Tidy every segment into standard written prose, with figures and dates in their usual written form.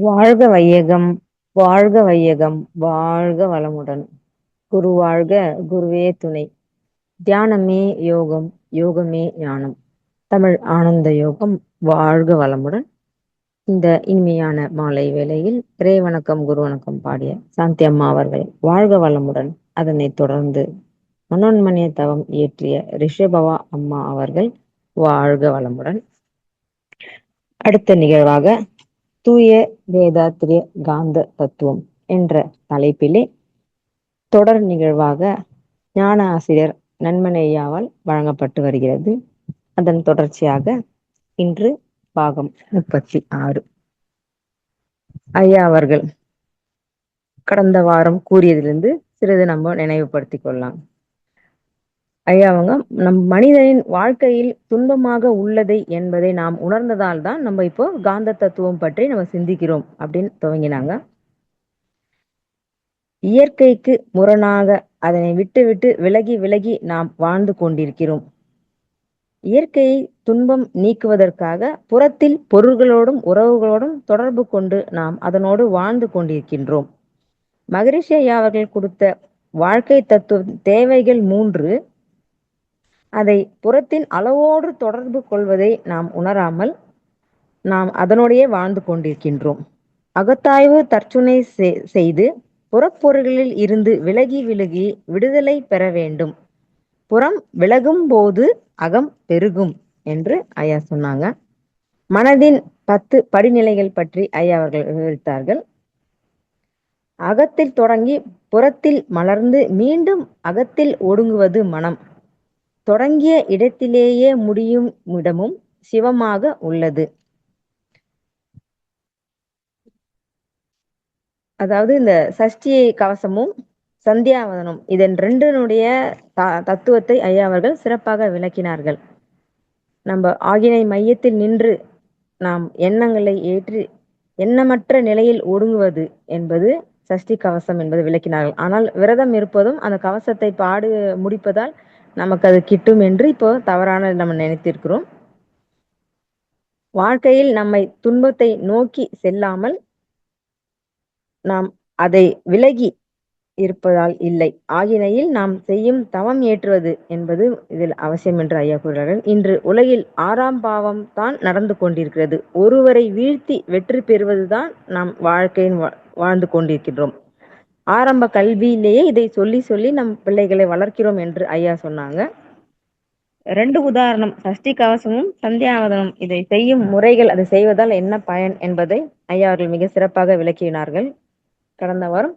வாழ்க வையகம், வாழ்க வையகம், வாழ்க வளமுடன். குரு வாழ்க, குருவே துணை. தியானமே யோகம், யோகமே ஞானம். தமிழ் ஆனந்த யோகம். வாழ்க வளமுடன். இந்த இனிமையான மாலை வேளையில் இறை வணக்கம், குரு வணக்கம் பாடிய சாந்தி அம்மா அவர்கள் வாழ்க வளமுடன். அதனைத் தொடர்ந்து மனோன்மணிய தவம் இயற்றிய ரிஷபவா அம்மா அவர்கள் வாழ்க வளமுடன். அடுத்த நிகழ்வாக தூய வேதாத்திரிய காந்த தத்துவம் என்ற தலைப்பிலே தொடர் நிகழ்வாக ஞான ஆசிரியர் நன்மனையாவால் வழங்கப்பட்டு வருகிறது. அதன் தொடர்ச்சியாக இன்று பாகம் 36. ஐயா அவர்கள் கடந்த வாரம் கூறியதிலிருந்து சிறிது நம்ம நினைவுபடுத்திக் கொள்ளலாம். ஐயா அவங்க நம் மனிதனின் வாழ்க்கையில் துன்பமாக உள்ளதை என்பதை நாம் உணர்ந்ததால் தான் நம்ம இப்போ காந்த தத்துவம் பற்றி நம்ம சிந்திக்கிறோம் அப்படின்னு துவங்கினாங்க. இயற்கைக்கு முரணாக அதனை விட்டு விலகி விலகி நாம் வாழ்ந்து கொண்டிருக்கிறோம். இயற்கையை துன்பம் நீக்குவதற்காக புறத்தில் பொருள்களோடும் உறவுகளோடும் தொடர்பு கொண்டு நாம் அதனோடு வாழ்ந்து கொண்டிருக்கின்றோம். மகரிஷி ஐயா அவர்கள் கொடுத்த வாழ்க்கை தத்துவ தேவைகள் 3. அதை புறத்தின் அளவோடு தொடர்பு கொள்வதை நாம் உணராமல் நாம் அதனோடையே வாழ்ந்து கொண்டிருக்கின்றோம். அகத்தாய்வு தற்சுனை செய்து புறப்பொருள்களில் இருந்து விலகி விடுதலை பெற வேண்டும். புறம் விலகும் போது அகம் பெருகும் என்று ஐயா சொன்னாங்க. மனதின் 10 படிநிலைகள் பற்றி ஐயா அவர்கள் விவரித்தார்கள். அகத்தில் தொடங்கி புறத்தில் மலர்ந்து மீண்டும் அகத்தில் ஒடுங்குவது மனம். தொடங்கிய இடத்திலேயே முடியும் இடமும் சிவமாக உள்ளது. அதாவது இந்த சஷ்டி கவசமும் சந்தியாவதனம் இதன் 2னுடைய தத்துவத்தை ஐயா அவர்கள் சிறப்பாக விளக்கினார்கள். நம்ம ஆகினை மையத்தில் நின்று நாம் எண்ணங்களை ஏற்றி எண்ணமற்ற நிலையில் ஒடுங்குவது என்பது சஷ்டி கவசம் என்பது விளக்கினார்கள். ஆனால் விரதம் இருப்பதும் அந்த கவசத்தை பாடு முடிப்பதால் நமக்கு அது கிட்டும் என்று இப்போ தவறான நம்ம நினைத்திருக்கிறோம். வாழ்க்கையில் நம்மை துன்பத்தை நோக்கி செல்லாமல் நாம் அதை விலகி இருப்பதால் இல்லை. ஆகினையில் நாம் செய்யும் தவம் ஏற்றுவது என்பது இதில் அவசியம் என்று ஐயா கூறுகிறார்கள். இன்று உலகில் 6ஆம் பாவம் தான் நடந்து கொண்டிருக்கிறது. ஒருவரை வீழ்த்தி வெற்றி பெறுவதுதான் நாம் வாழ்க்கையின் வாழ்ந்து கொண்டிருக்கின்றோம். ஆரம்ப கல்வியிலேயே இதை சொல்லி சொல்லி நம் பிள்ளைகளை வளர்க்கிறோம் என்று ஐயா சொன்னாங்க. 2 உதாரணம், சஷ்டி கவசமும் சந்தியாவதனம் இதை செய்யும் முறைகள், அதை செய்வதால் என்ன பயன் என்பதை ஐயா அவர்கள் மிக சிறப்பாக விளக்கினார்கள். கடந்த வாரம்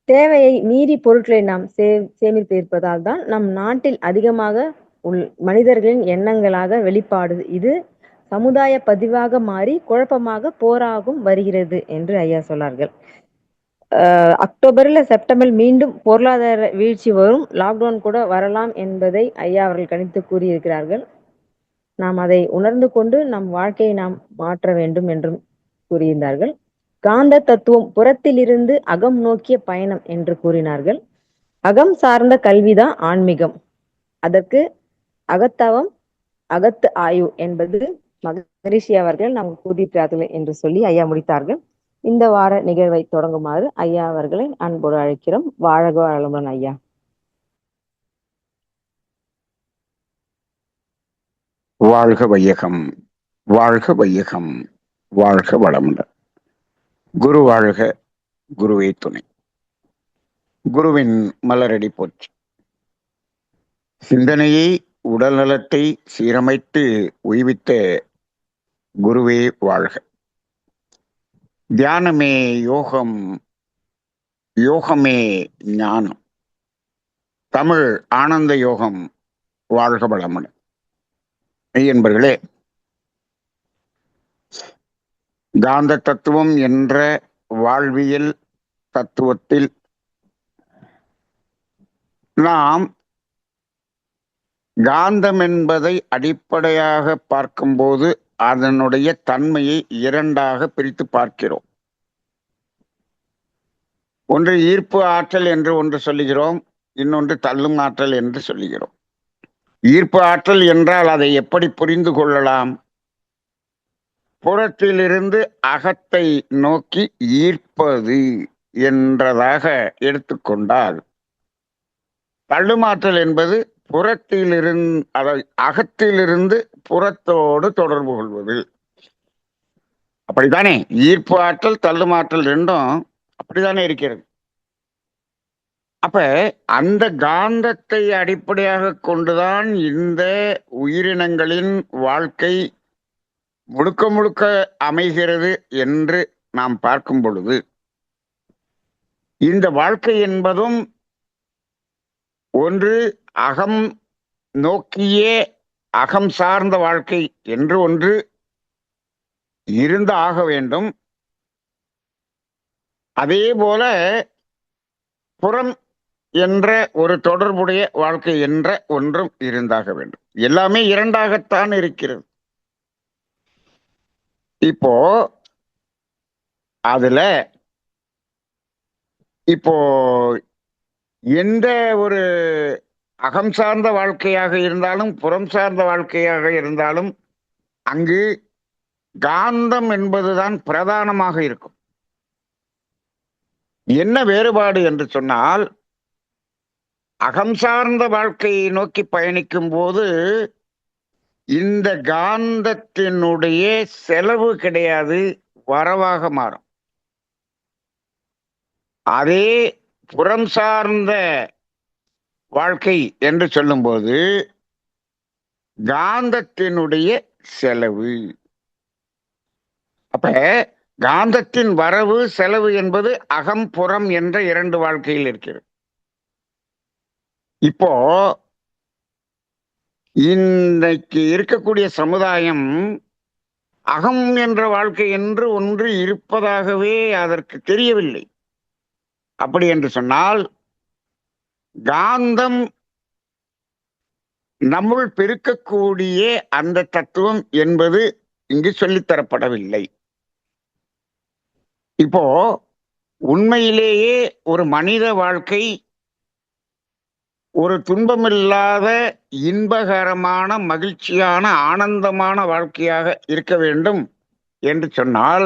தேவையை மீறி பொருட்களை நாம் சேமித்து இருப்பதால் தான் நம் நாட்டில் அதிகமாக மனிதர்களின் எண்ணங்களாக வெளிப்பாடு இது சமுதாய பதிவாக மாறி குழப்பமாக போராகும் வருகிறது என்று ஐயா சொன்னார்கள். அக்டோபர்ல செப்டம்பர் மீண்டும் பொருளாதார வீழ்ச்சி வரும், லாக்டவுன் கூட வரலாம் என்பதை ஐயா அவர்கள் கணித்து கூறியிருக்கிறார்கள். நாம் அதை உணர்ந்து கொண்டு நம் வாழ்க்கையை நாம் மாற்ற வேண்டும் என்றும் கூறியிருந்தார்கள். காந்த தத்துவம் புறத்திலிருந்து அகம் நோக்கிய பயணம் என்று கூறினார்கள். அகம் சார்ந்த கல்விதான் ஆன்மீகம். அதற்கு அகத்தவம், அகத்து ஆய்வு என்பது மகரிஷி அவர்கள் நாம் கூறியிருக்கிறார்கள் என்று சொல்லி ஐயா முடித்தார்கள். இந்த வார நிகழ்வை தொடங்குமாறு ஐயா அவர்களை அன்போடு அழைக்கிறோம். வாழ்க வளமுடன் ஐயா. வாழ்க வையகம், வாழ்க வையகம், வாழ்க வளமுடன். குரு வாழ்க, குருவே துணை. குருவின் மலரடி போற்றி. சிந்தனையை உடல் நலத்தை சீரமைத்து உய்வித்த குருவே வாழ்க. தியானமே யோகம், யோகமே ஞானம். தமிழ் ஆனந்த யோகம். வாழ்க வளமுடன். மெய்யன்பர்களே, காந்த தத்துவம் என்ற வாழ்வியல் தத்துவத்தில் நாம் காந்தம் என்பதை அடிப்படையாக பார்க்கும்போது அதனுடைய தன்மையை 2ஆக பிரித்து பார்க்கிறோம். ஒன்று ஈர்ப்பு ஆற்றல் என்று ஒன்று சொல்லுகிறோம், இன்னொன்று தள்ளும் ஆற்றல் என்று சொல்லுகிறோம். ஈர்ப்பு ஆற்றல் என்றால் அதை எப்படி புரிந்து கொள்ளலாம்? புறத்திலிருந்து அகத்தை நோக்கி ஈர்ப்பது என்றதாக எடுத்துக்கொண்டால், தள்ளுமாற்றல் என்பது அகத்திலிருந்து புறத்தோடு தொடர்பு கொள்வது. அப்படித்தானே? ஈர்ப்பு ஆற்றல் தள்ளுமாற்றல் ரெண்டும் அப்படித்தானே இருக்கிறது. அப்ப அந்த காந்தத்தை அடிப்படையாக கொண்டுதான் இந்த உயிரினங்களின் வாழ்க்கை முழுக்க முழுக்க அமைகிறது என்று நாம் பார்க்கும் பொழுது, இந்த வாழ்க்கை என்பதும் ஒன்று அகம் நோக்கியே அகம் சார்ந்த வாழ்க்கை என்று ஒன்று இருந்து ஆக வேண்டும். அதே போல புறம் என்ற ஒரு தொடர்புடைய வாழ்க்கை என்ற ஒன்றும் இருந்தாக வேண்டும். எல்லாமே இரண்டாகத்தான் இருக்கிறது. இப்போ அதுல இப்போ எந்த ஒரு அகம் சார்ந்த வாழ்க்கையாக இருந்தாலும் புறம் சார்ந்த வாழ்க்கையாக இருந்தாலும் அங்கு காந்தம் என்பதுதான் பிரதானமாக இருக்கும். என்ன வேறுபாடு என்று சொன்னால், அகம் சார்ந்த வாழ்க்கையை நோக்கி பயணிக்கும் போது இந்த காந்தத்தினுடைய செலவு கிடையாது, வரவாக மாறும். அதே புறம் சார்ந்த வாழ்க்கை என்று சொல்லும்போது காந்தத்தினுடைய செலவு. அப்ப காந்தத்தின் வரவு செலவு என்பது அகம் புறம் என்ற இரண்டு வாழ்க்கையில் இருக்கிறது. இப்போ இன்னைக்கு இருக்கக்கூடிய சமுதாயம் அகம் என்ற வாழ்க்கை என்று ஒன்று இருப்பதாகவே அதற்கு தெரியவில்லை. அப்படி என்று சொன்னால், காந்தம் நம்முள் பெருக்கக்கூடிய அந்த தத்துவம் என்பது இங்கு சொல்லித்தரப்படவில்லை. இப்போ உண்மையிலேயே ஒரு மனித வாழ்க்கை ஒரு துன்பமில்லாத இன்பகரமான மகிழ்ச்சியான ஆனந்தமான வாழ்க்கையாக இருக்க வேண்டும் என்று சொன்னால்,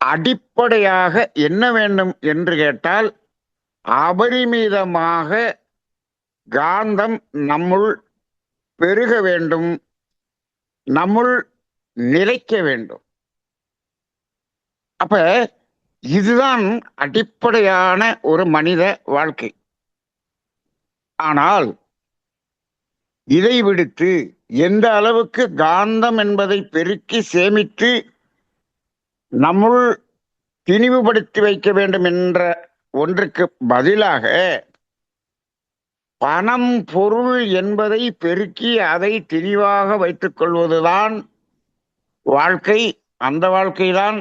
அடிப்படையாக என்ன வேண்டும் என்று கேட்டால், அபரிமிதமாக காந்தம் நம்முள் பெருக வேண்டும், நம்முள் நிலைக்க வேண்டும். அப்ப இதுதான் அடிப்படையான ஒரு மனித வாழ்க்கை. ஆனால் இதை விடுத்து எந்த அளவுக்கு காந்தம் என்பதை பெருக்கி சேமித்து நம்முள் திணிவுபடுத்தி வைக்க வேண்டும் என்ற ஒன்றுக்கு பதிலாக பணம் பொருள் என்பதை பெருக்கி அதை திணிவாக வைத்துக் கொள்வதுதான் வாழ்க்கை. அந்த வாழ்க்கைதான்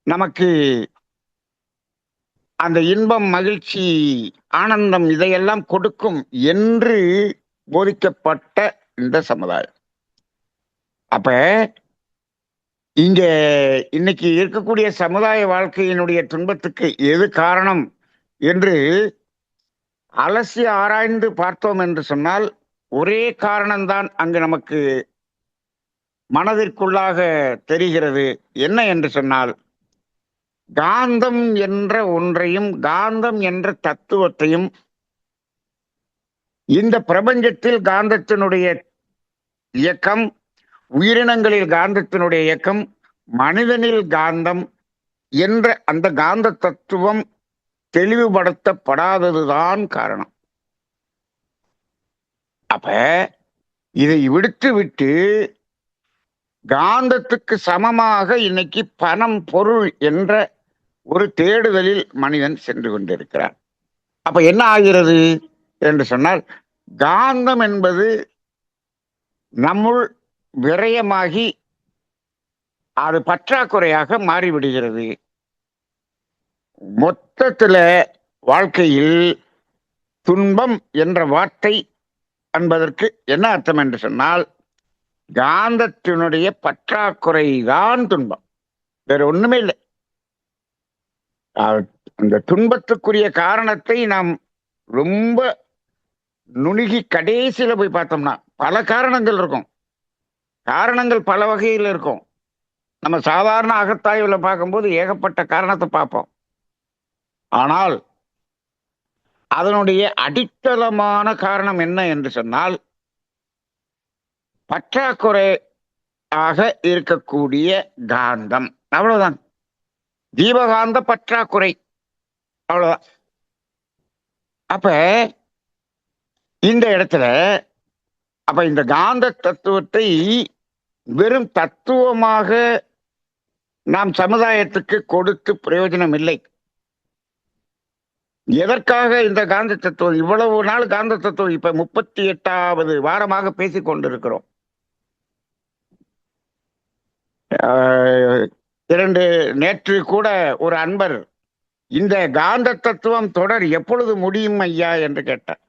நமக்கு அந்த இன்பம் மகிழ்ச்சி ஆனந்தம் இதையெல்லாம் கொடுக்கும் என்று போதிக்கப்பட்ட இந்த சமுதாயம். அப்ப இங்க இன்னைக்கு இருக்கக்கூடிய சமுதாய வாழ்க்கையினுடைய துன்பத்துக்கு எது காரணம் என்று அலசி ஆராய்ந்து பார்த்தோம் என்று சொன்னால், ஒரே காரணம்தான் அங்கு நமக்கு மனதிற்குள்ளாக தெரிகிறது. என்ன என்று சொன்னால், காந்தம் என்ற ஒன்றையும் காந்தம் என்ற தத்துவத்தையும் இந்த பிரபஞ்சத்தில் காந்தத்தினுடைய இயக்கம், உயிரினங்களில் காந்தத்தினுடைய இயக்கம், மனிதனில் காந்தம் என்ற அந்த காந்த தத்துவம் தெளிவுபடுத்தப்படாததுதான் காரணம். அப்ப இதை விட்டு காந்தத்துக்கு சமமாக இன்னைக்கு பணம் பொருள் என்ற ஒரு தேடுதலில் மனிதன் சென்று கொண்டிருக்கிறான். அப்ப என்ன ஆகிறது என்று சொன்னால், காந்தம் என்பது நம்முள் விரயமாகி அது பற்றாக்குறையாக மாறிவிடுகிறது. மொத்தத்துல வாழ்க்கையில் துன்பம் என்ற வார்த்தை என்பதற்கு என்ன அர்த்தம் என்று சொன்னால், காந்தத்தினுடைய பற்றாக்குறைதான் துன்பம், வேற ஒண்ணுமே இல்லை. அந்த துன்பத்துக்குரிய காரணத்தை நாம் ரொம்ப நுணுகி கடைசியில போய் பார்த்தோம்னா பல காரணங்கள் இருக்கும். காரணங்கள் பல வகையில் இருக்கும். நம்ம சாதாரண அகத்தாய்வுல பார்க்கும்போது ஏகப்பட்ட காரணத்தை பார்ப்போம். ஆனால் அதனுடைய அடித்தளமான காரணம் என்ன என்று சொன்னால், பற்றாக்குறையாக இருக்கக்கூடிய காந்தம். அவ்வளவுதான். ஜீவகாந்த பற்றாக்குறை. அவ்வளவுதான். அப்ப இந்த இடத்துல இந்த காந்த தத்துவத்தை வெறும் தத்துவமாக நாம் சமுதாயத்துக்கு கொடுத்து பிரயோஜனம் இல்லை. எதற்காக இந்த காந்த தத்துவம்? இவ்வளவு நாள் காந்த தத்துவம் இப்ப 38வது வாரமாக பேசிக் கொண்டிருக்கிறோம். நேற்று கூட ஒரு அன்பர் இந்த காந்த தத்துவம் தொடர் எப்பொழுது முடியும் ஐயா என்று கேட்டார்.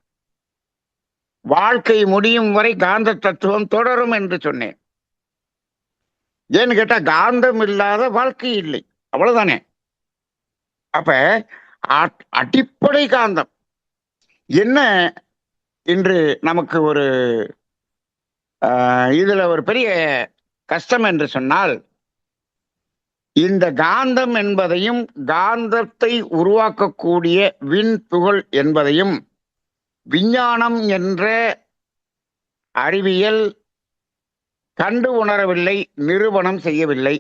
வாழ்க்கை முடியும் வரை காந்த தத்துவம் தொடரும் என்று சொன்னேன். ஏன்னு கேட்டா காந்தம் இல்லாத வாழ்க்கை இல்லை. அவ்வளவுதானே. அப்ப அடிப்படை காந்தம் என்ன என்று நமக்கு ஒரு இதுல ஒரு பெரிய கஷ்டம் என்று சொன்னால், இந்த காந்தம் என்பதையும் காந்தத்தை உருவாக்கக்கூடிய விண் துகள் என்பதையும் விஞ்ஞானம் என்ற அறிவியல் கண்டு உணரவில்லை, நிரூபணம் செய்யவில்லை.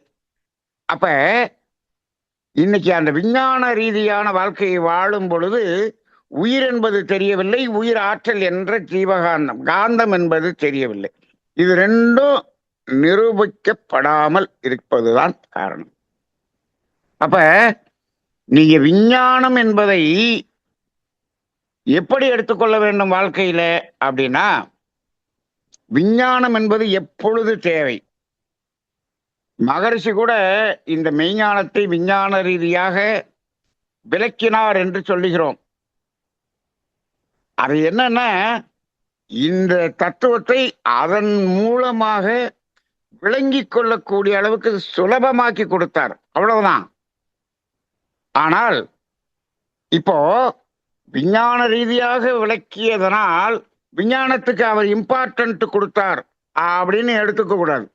அப்ப இன்னைக்கு அந்த விஞ்ஞான ரீதியான வாழ்க்கையை வாழும் பொழுது உயிர் என்பது தெரியவில்லை, உயிர் ஆற்றல் என்ற ஜீவகாந்தம் காந்தம் என்பது தெரியவில்லை. இது ரெண்டும் நிரூபிக்கப்படாமல் இருப்பதுதான் காரணம். அப்ப நீங்க விஞ்ஞானம் என்பதை எப்படி எடுத்துக்கொள்ள வேண்டும் வாழ்க்கையில அப்படின்னா, விஞ்ஞானம் என்பது எப்பொழுது தேவை? மகரிஷி கூட இந்த மெய்ஞானத்தை விஞ்ஞான ரீதியாக விளக்கினார் என்று சொல்லுகிறோம். அது என்னன்னா, இந்த தத்துவத்தை அதன் மூலமாக விளங்கிக் கொள்ளக்கூடிய அளவுக்கு சுலபமாக்கி கொடுத்தார். அவ்வளவுதான். ஆனால் இப்போ விஞ்ஞான ரீதியாக விளக்கியதனால் விஞ்ஞானத்துக்கு அவர் இம்பார்ட்டன்ட் கொடுத்தார் அப்படின்னு எடுத்துக்க கூடாது.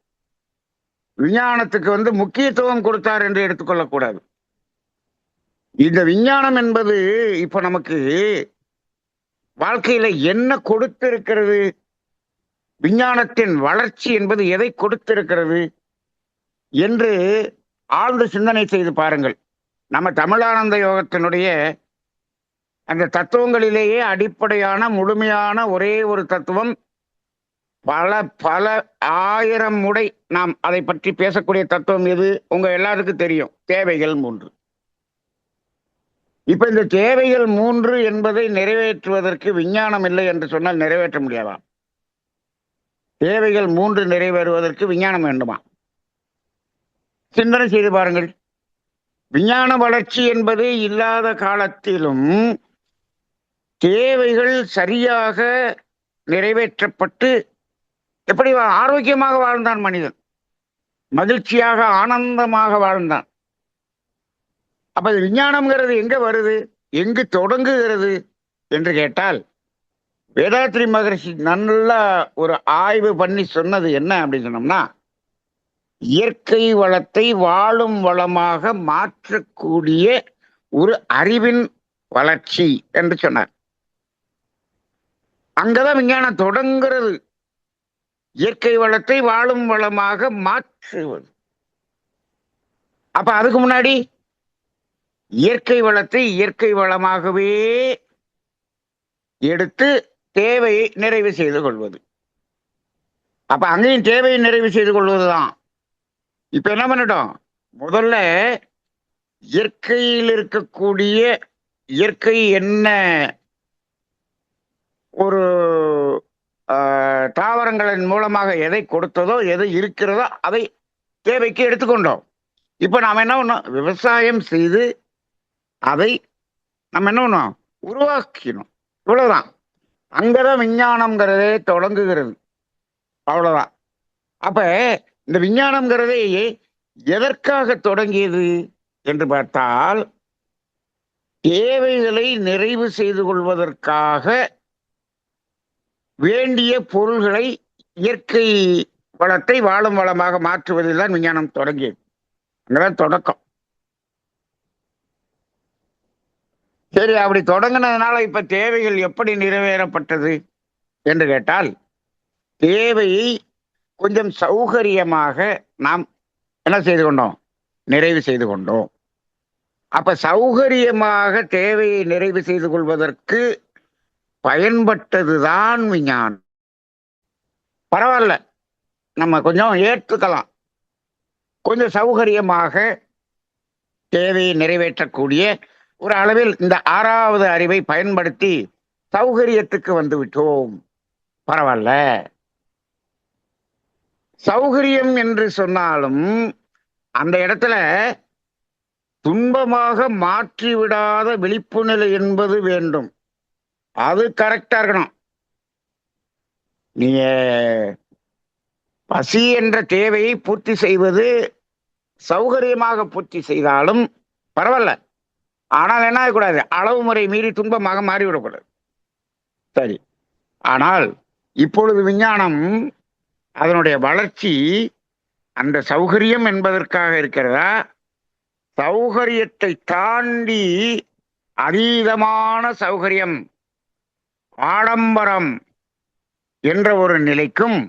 விஞ்ஞானத்துக்கு முக்கியத்துவம் கொடுத்தார் என்று எடுத்துக்கொள்ளக்கூடாது. இந்த விஞ்ஞானம் என்பது இப்ப நமக்கு வாழ்க்கையில என்ன கொடுத்திருக்கிறது? விஞ்ஞானத்தின் வளர்ச்சி என்பது எதை கொடுத்திருக்கிறது என்று ஆழ்ந்து சிந்தனை செய்து பாருங்கள். நம்ம தமிழானந்த யோகத்தினுடைய அந்த தத்துவங்களிலேயே அடிப்படையான முழுமையான ஒரே ஒரு தத்துவம், பல பல 1000 முறை நாம் அதை பற்றி பேசக்கூடிய தத்துவம் எது? உங்க எல்லாருக்கும் தெரியும், தேவைகள் 3. இப்ப இந்த தேவைகள் 3 என்பதை நிறைவேற்றுவதற்கு விஞ்ஞானம் இல்லை என்று சொன்னால் நிறைவேற்ற முடியாதா? தேவைகள் 3 நிறைவேறுவதற்கு விஞ்ஞானம் வேண்டுமா? சிந்தனை செய்து பாருங்கள். விஞ்ஞான வளர்ச்சி என்பது இல்லாத காலத்திலும் தேவைகள் சரியாக நிறைவேற்றப்பட்டு எப்படி ஆரோக்கியமாக வாழ்ந்தான் மனிதன், மகிழ்ச்சியாக ஆனந்தமாக வாழ்ந்தான். அப்ப விஞ்ஞானம்ங்கிறது எங்க வருது, எங்கு தொடங்குகிறது என்று கேட்டால், வேதாத்ரி மகரிஷி நல்லா ஒரு ஆய்வு பண்ணி சொன்னது என்ன அப்படின்னு சொன்னோம்னா, இயற்கை வளத்தை வாழும் வளமாக மாற்றக்கூடிய ஒரு அறிவின் வளர்ச்சி என்று சொன்னார். அங்கதான் விஞ்ஞானம் தொடங்குறது. இயற்கை வளத்தை வாழும் வளமாக மாற்றுவது. அப்ப அதுக்கு முன்னாடி இயற்கை வளத்தை இயற்கை வளமாகவே எடுத்து தேவையை நிறைவு செய்து கொள்வது. அப்ப அங்கேயும் தேவையை நிறைவு செய்து கொள்வதுதான். இப்ப என்ன பண்ணிட்டோம்? முதல்ல இயற்கையில் இருக்கக்கூடிய இயற்கை என்ன ஒரு தாவரங்களின் மூலமாக எதை கொடுத்ததோ, எது இருக்கிறதோ அதை தேவைக்கு எடுத்துக்கொண்டோம். இப்ப நாம என்ன பண்ணோம்? விவசாயம் செய்து அதை நம்ம என்ன பண்ணோம்? உருவாக்கினோம். இவ்வளவுதான். அங்கதான் விஞ்ஞானம்ங்கிறதே தொடங்குகிறது. அவ்வளவுதான். அப்ப இந்த விஞ்ஞானம்ங்கிறதே எதற்காக தொடங்கியது என்று பார்த்தால், தேவைகளை நிறைவு செய்து கொள்வதற்காக வேண்டிய பொருள்களை இயற்கை வளத்தை வாழும் வளமாக மாற்றுவதில் தான் விஞ்ஞானம் தொடங்கியது. அங்கதான் தொடக்கம். சரி, அப்படி தொடங்கினதுனால இப்ப தேவைகள் எப்படி நிறைவேறப்பட்டது என்று கேட்டால், தேவையை கொஞ்சம் சௌகரியமாக நாம் என்ன செய்து கொண்டோம்? நிறைவு செய்து கொண்டோம். அப்ப சௌகரியமாக தேவையை நிறைவு செய்து கொள்வதற்கு பயன்பட்டதுதான் விஞ்ஞானம். பரவாயில்ல, நம்ம கொஞ்சம் ஏற்றுக்கலாம். கொஞ்சம் சௌகரியமாக தேவையை நிறைவேற்றக்கூடிய ஒரு அளவில் இந்த 6வது அறிவை பயன்படுத்தி சௌகரியத்துக்கு வந்து விட்டோம். பரவாயில்ல. சௌகரியம் என்று சொன்னாலும் அந்த இடத்துல துன்பமாக மாற்றிவிடாத விழிப்பு நிலை என்பது வேண்டும். அது கரெக்டா இருக்கணும். நீங்க பசி என்ற தேவையை பூர்த்தி செய்வது சௌகரியமாக பூர்த்தி செய்தாலும் பரவாயில்ல. ஆனால் என்ன ஆகக்கூடாது? அளவு முறை மீறி துன்பமாக மாறிவிடக்கூடாது. சரி, ஆனால் இப்பொழுது விஞ்ஞானம் அதனுடைய வளர்ச்சி அந்த சௌகரியம் என்பதற்காக இருக்கிறதா, சௌகரியத்தை தாண்டி அதீதமான சௌகரியம், ஆடம்பரம் என்ற ஒரு நிலைக்கும்,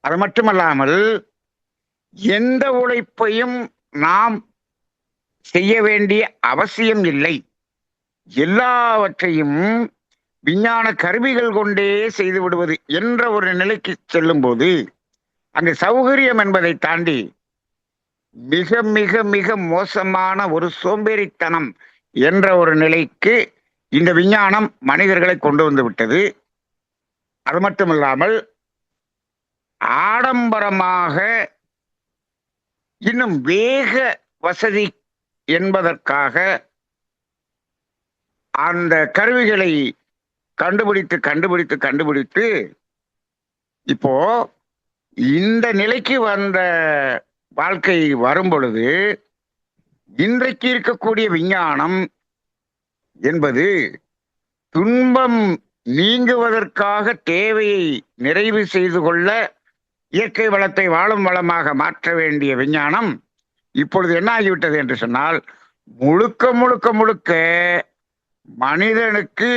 அது மட்டுமல்லாமல் எந்த உழைப்பையும் நாம் செய்ய வேண்டிய அவசியம் இல்லை, எல்லாவற்றையும் விஞ்ஞான கருவிகள் கொண்டே செய்து விடுவது என்ற ஒரு நிலைக்கு செல்லும் போது அங்கு சௌகரியம் என்பதை தாண்டி மிக மிக மிக மோசமான ஒரு சோம்பேறித்தனம் என்ற ஒரு நிலைக்கு இந்த விஞ்ஞானம் மனிதர்களை கொண்டு வந்து விட்டது. அது மட்டுமில்லாமல் ஆடம்பரமாக இன்னும் வேக வசதி என்பதற்காக அந்த கருவிகளை கண்டுபிடித்து கண்டுபிடித்து கண்டுபிடித்து இப்போ இந்த நிலைக்கு வந்த வாழ்க்கை வரும் பொழுது இன்றைக்கு இருக்கக்கூடிய விஞ்ஞானம் என்பது துன்பம் நீங்குவதற்காக தேவையை நிறைவு செய்து கொள்ள இயற்கை வளத்தை வாழும் வளமாக மாற்ற வேண்டிய விஞ்ஞானம் இப்பொழுது என்ன ஆகிவிட்டது என்று சொன்னால், முழுக்க முழுக்க முழுக்க மனிதனுக்கு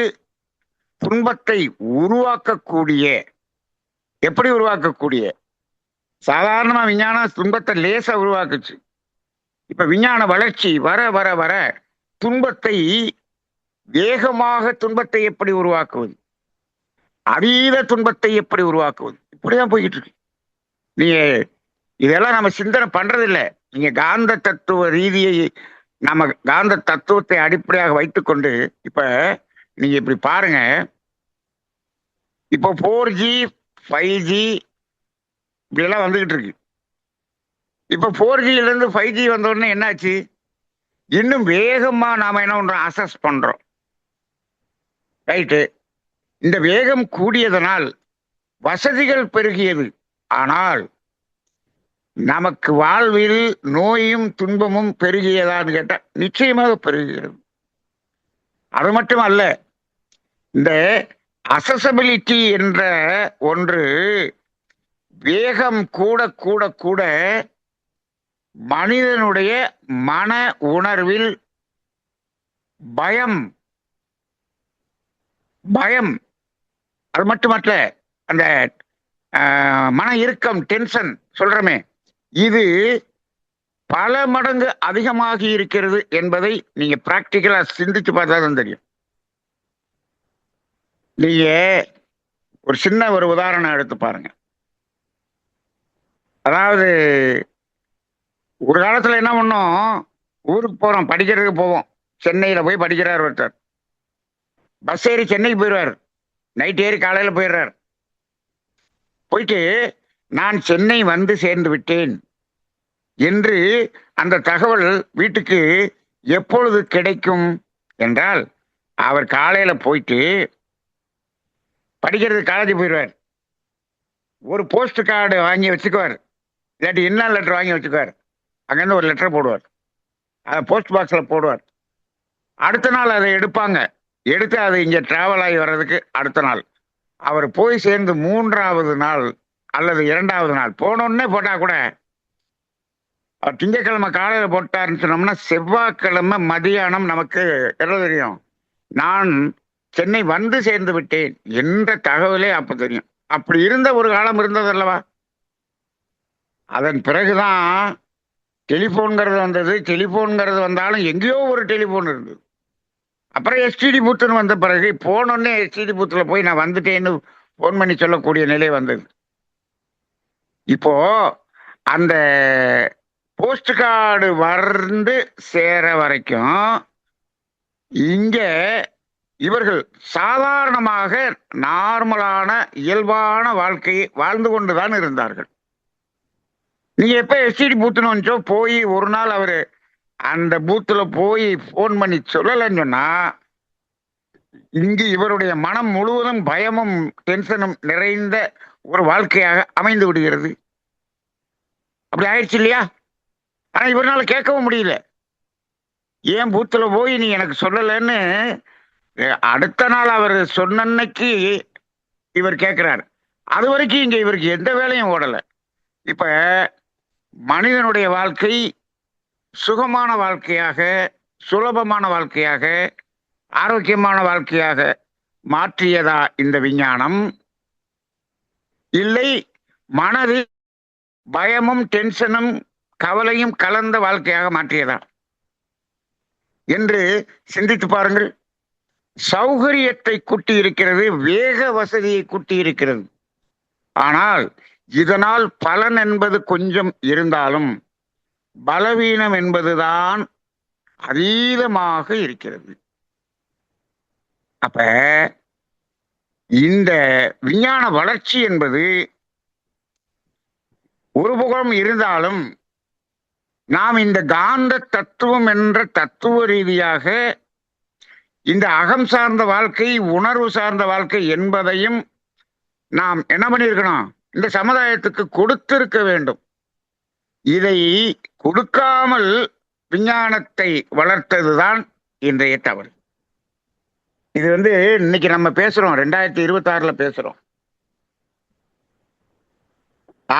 துன்பத்தை உருவாக்கக்கூடிய, எப்படி உருவாக்கக்கூடிய, சாதாரணமா விஞ்ஞானம் துன்பத்தை லேசா உருவாக்குச்சு. இப்ப விஞ்ஞான வளர்ச்சி வர வர வர துன்பத்தை வேகமாக துன்பத்தை எப்படி உருவாக்குவது, அதீத துன்பத்தை எப்படி உருவாக்குவது, இப்படிதான் போய்கிட்டு இருக்கு. நீங்க இதெல்லாம் நம்ம சிந்தனை பண்றதில்லை. நீங்க காந்த தத்துவ ரீதியை, நம்ம காந்த தத்துவத்தை அடிப்படையாக வைத்துக்கொண்டு இப்ப நீங்க இப்படி பாருங்க. இப்போ 4G 5G இப்படியெல்லாம் வந்துகிட்டு இருக்கு. இப்ப 4Gல இருந்து 5G வந்த உடனே என்னாச்சு? இன்னும் வேகமா நாம என்ன பண்றோம்? அசஸ் பண்றோம். ரைட்டு. இந்த வேகம் கூடியதனால் வசதிகள் பெருகியது. ஆனால் நமக்கு வாழ்வில் நோயும் துன்பமும் பெருகியதான்னு கேட்டா நிச்சயமாக பெருகிறது. அது மட்டும் அல்ல, இந்த அசசபிலிட்டி என்ற ஒன்று வேகம் கூட கூட கூட மனிதனுடைய மன உணர்வில் பயம் பயம் அது மட்டுமல்ல, அந்த மன இறுக்கம், டென்ஷன் சொல்றமே, இது பல மடங்கு அதிகமாகி இருக்கிறது என்பதை நீங்க பிராக்டிக்கலா சிந்திச்சு பார்த்தா தான் தெரியும். நீங்க ஒரு சின்ன ஒரு உதாரணம் எடுத்து பாருங்க. அதாவது ஒரு காலத்துல என்ன பண்ணோம், ஊருக்கு போறோம், படிக்கிறதுக்கு போவோம். சென்னையில போய் படிக்கிறார் ஒருத்தர். பஸ் ஏறி சென்னைக்கு போயிடுவார். நைட் ஏறி காலையில போயிடுறார். போயிட்டு நான் சென்னை வந்து சேர்ந்து விட்டேன் என்று அந்த தகவல் வீட்டுக்கு எப்பொழுது கிடைக்கும் என்றால், அவர் காலையில போயிட்டு படிக்கிறது காலேஜ் போயிடுவார். ஒரு போஸ்ட் கார்டு வாங்கி வச்சுக்குவார், இல்லாட்டி என்ன லெட்டர் வாங்கி வச்சுக்குவார். அங்கேருந்து ஒரு லெட்டர் போடுவார், அதை போஸ்ட் பாக்ஸில் போடுவார். அடுத்த நாள் அதை எடுப்பாங்க, எடுத்து அதை இங்கே டிராவல் ஆகி வர்றதுக்கு அடுத்த நாள் அவர் போய் சேர்ந்து 3வது நாள் அல்லது 2வது நாள் போனோடனே போட்டா கூட, திங்கட்கிழமை காலையில போட்டாருன்னு சொன்னோம்னா செவ்வாய்க்கிழமை மதியானம் நமக்கு என்ன தெரியும்? நான் சென்னை வந்து சேர்ந்து விட்டேன் என்ற தகவலே அப்ப தெரியும். அப்படி இருந்த ஒரு காலம் இருந்தது அல்லவா? அதன் பிறகுதான் டெலிபோன்ங்கிறது வந்தது. டெலிபோன்ங்கிறது வந்தாலும் எங்கேயோ ஒரு டெலிபோன் இருந்தது. அப்புறம் எஸ்டிடி பூத்துன்னு வந்த பிறகு போனோடனே எஸ்டிடி பூத்துல போய் நான் வந்துட்டேன்னு போன் பண்ணி சொல்லக்கூடிய நிலை வந்தது. இப்போ அந்த போஸ்ட் கார்டு வந்து சேர வரைக்கும் இங்க இவர்கள் சாதாரணமாக நார்மலான இயல்பான வாழ்க்கையை வாழ்ந்து கொண்டுதான் இருந்தார்கள். நீங்க எப்ப எஸ்டிடி பூத்துன்னு வந்துச்சோ போய் ஒரு நாள் அவரு அந்த பூத்துல போய் போன் பண்ணி சொல்லலைன்னு சொன்னா இங்கு இவருடைய மனம் முழுவதும் பயமும் டென்ஷனும் நிறைந்த ஒரு வாழ்க்கையாக அமைந்து விடுகிறது. அப்படி ஆயிடுச்சு இல்லையா? ஆனா இவரால கேட்கவும் முடியல. ஏன் பூத்துல போய் நீ எனக்கு சொல்லலைன்னு அடுத்த நாள் அவர் சொன்ன அன்னைக்கு இவர் கேட்கிறார். அது வரைக்கும் இங்க இவருக்கு எந்த வேலையும் ஓடல. இப்ப மனிதனுடைய வாழ்க்கை சுகமான வாழ்க்கையாக, சுலபமான வாழ்க்கையாக, ஆரோக்கியமான வாழ்க்கையாக மாற்றியதா இந்த விஞ்ஞானம்? இல்லை மனதில் பயமும் டென்ஷனும் கவலையும் கலந்த வாழ்க்கையாக மாற்றியதா என்று சிந்தித்து பாருங்கள். சௌகரியத்தை கூட்டி இருக்கிறது, வேக வசதியை கூட்டி இருக்கிறது. ஆனால் இதனால் பலன் என்பது கொஞ்சம் இருந்தாலும் பலவீனம் என்பதுதான் அதீதமாக இருக்கிறது. அப்ப இந்த விஞ்ஞான வளர்ச்சி என்பது ஒரு புறம் இருந்தாலும் நாம் இந்த காந்த தத்துவம் என்ற தத்துவ ரீதியாக இந்த அகம் சார்ந்த வாழ்க்கை, உணர்வு சார்ந்த வாழ்க்கை என்பதையும் நாம் என்ன பண்ணியிருக்கணும்? இந்த சமுதாயத்துக்கு கொடுத்திருக்க வேண்டும். இதை கொடுக்காமல் விஞ்ஞானத்தை வளர்த்ததுதான் இன்றைய தவறு. இது இன்னைக்கு நம்ம பேசுறோம், 2026 பேசுறோம்.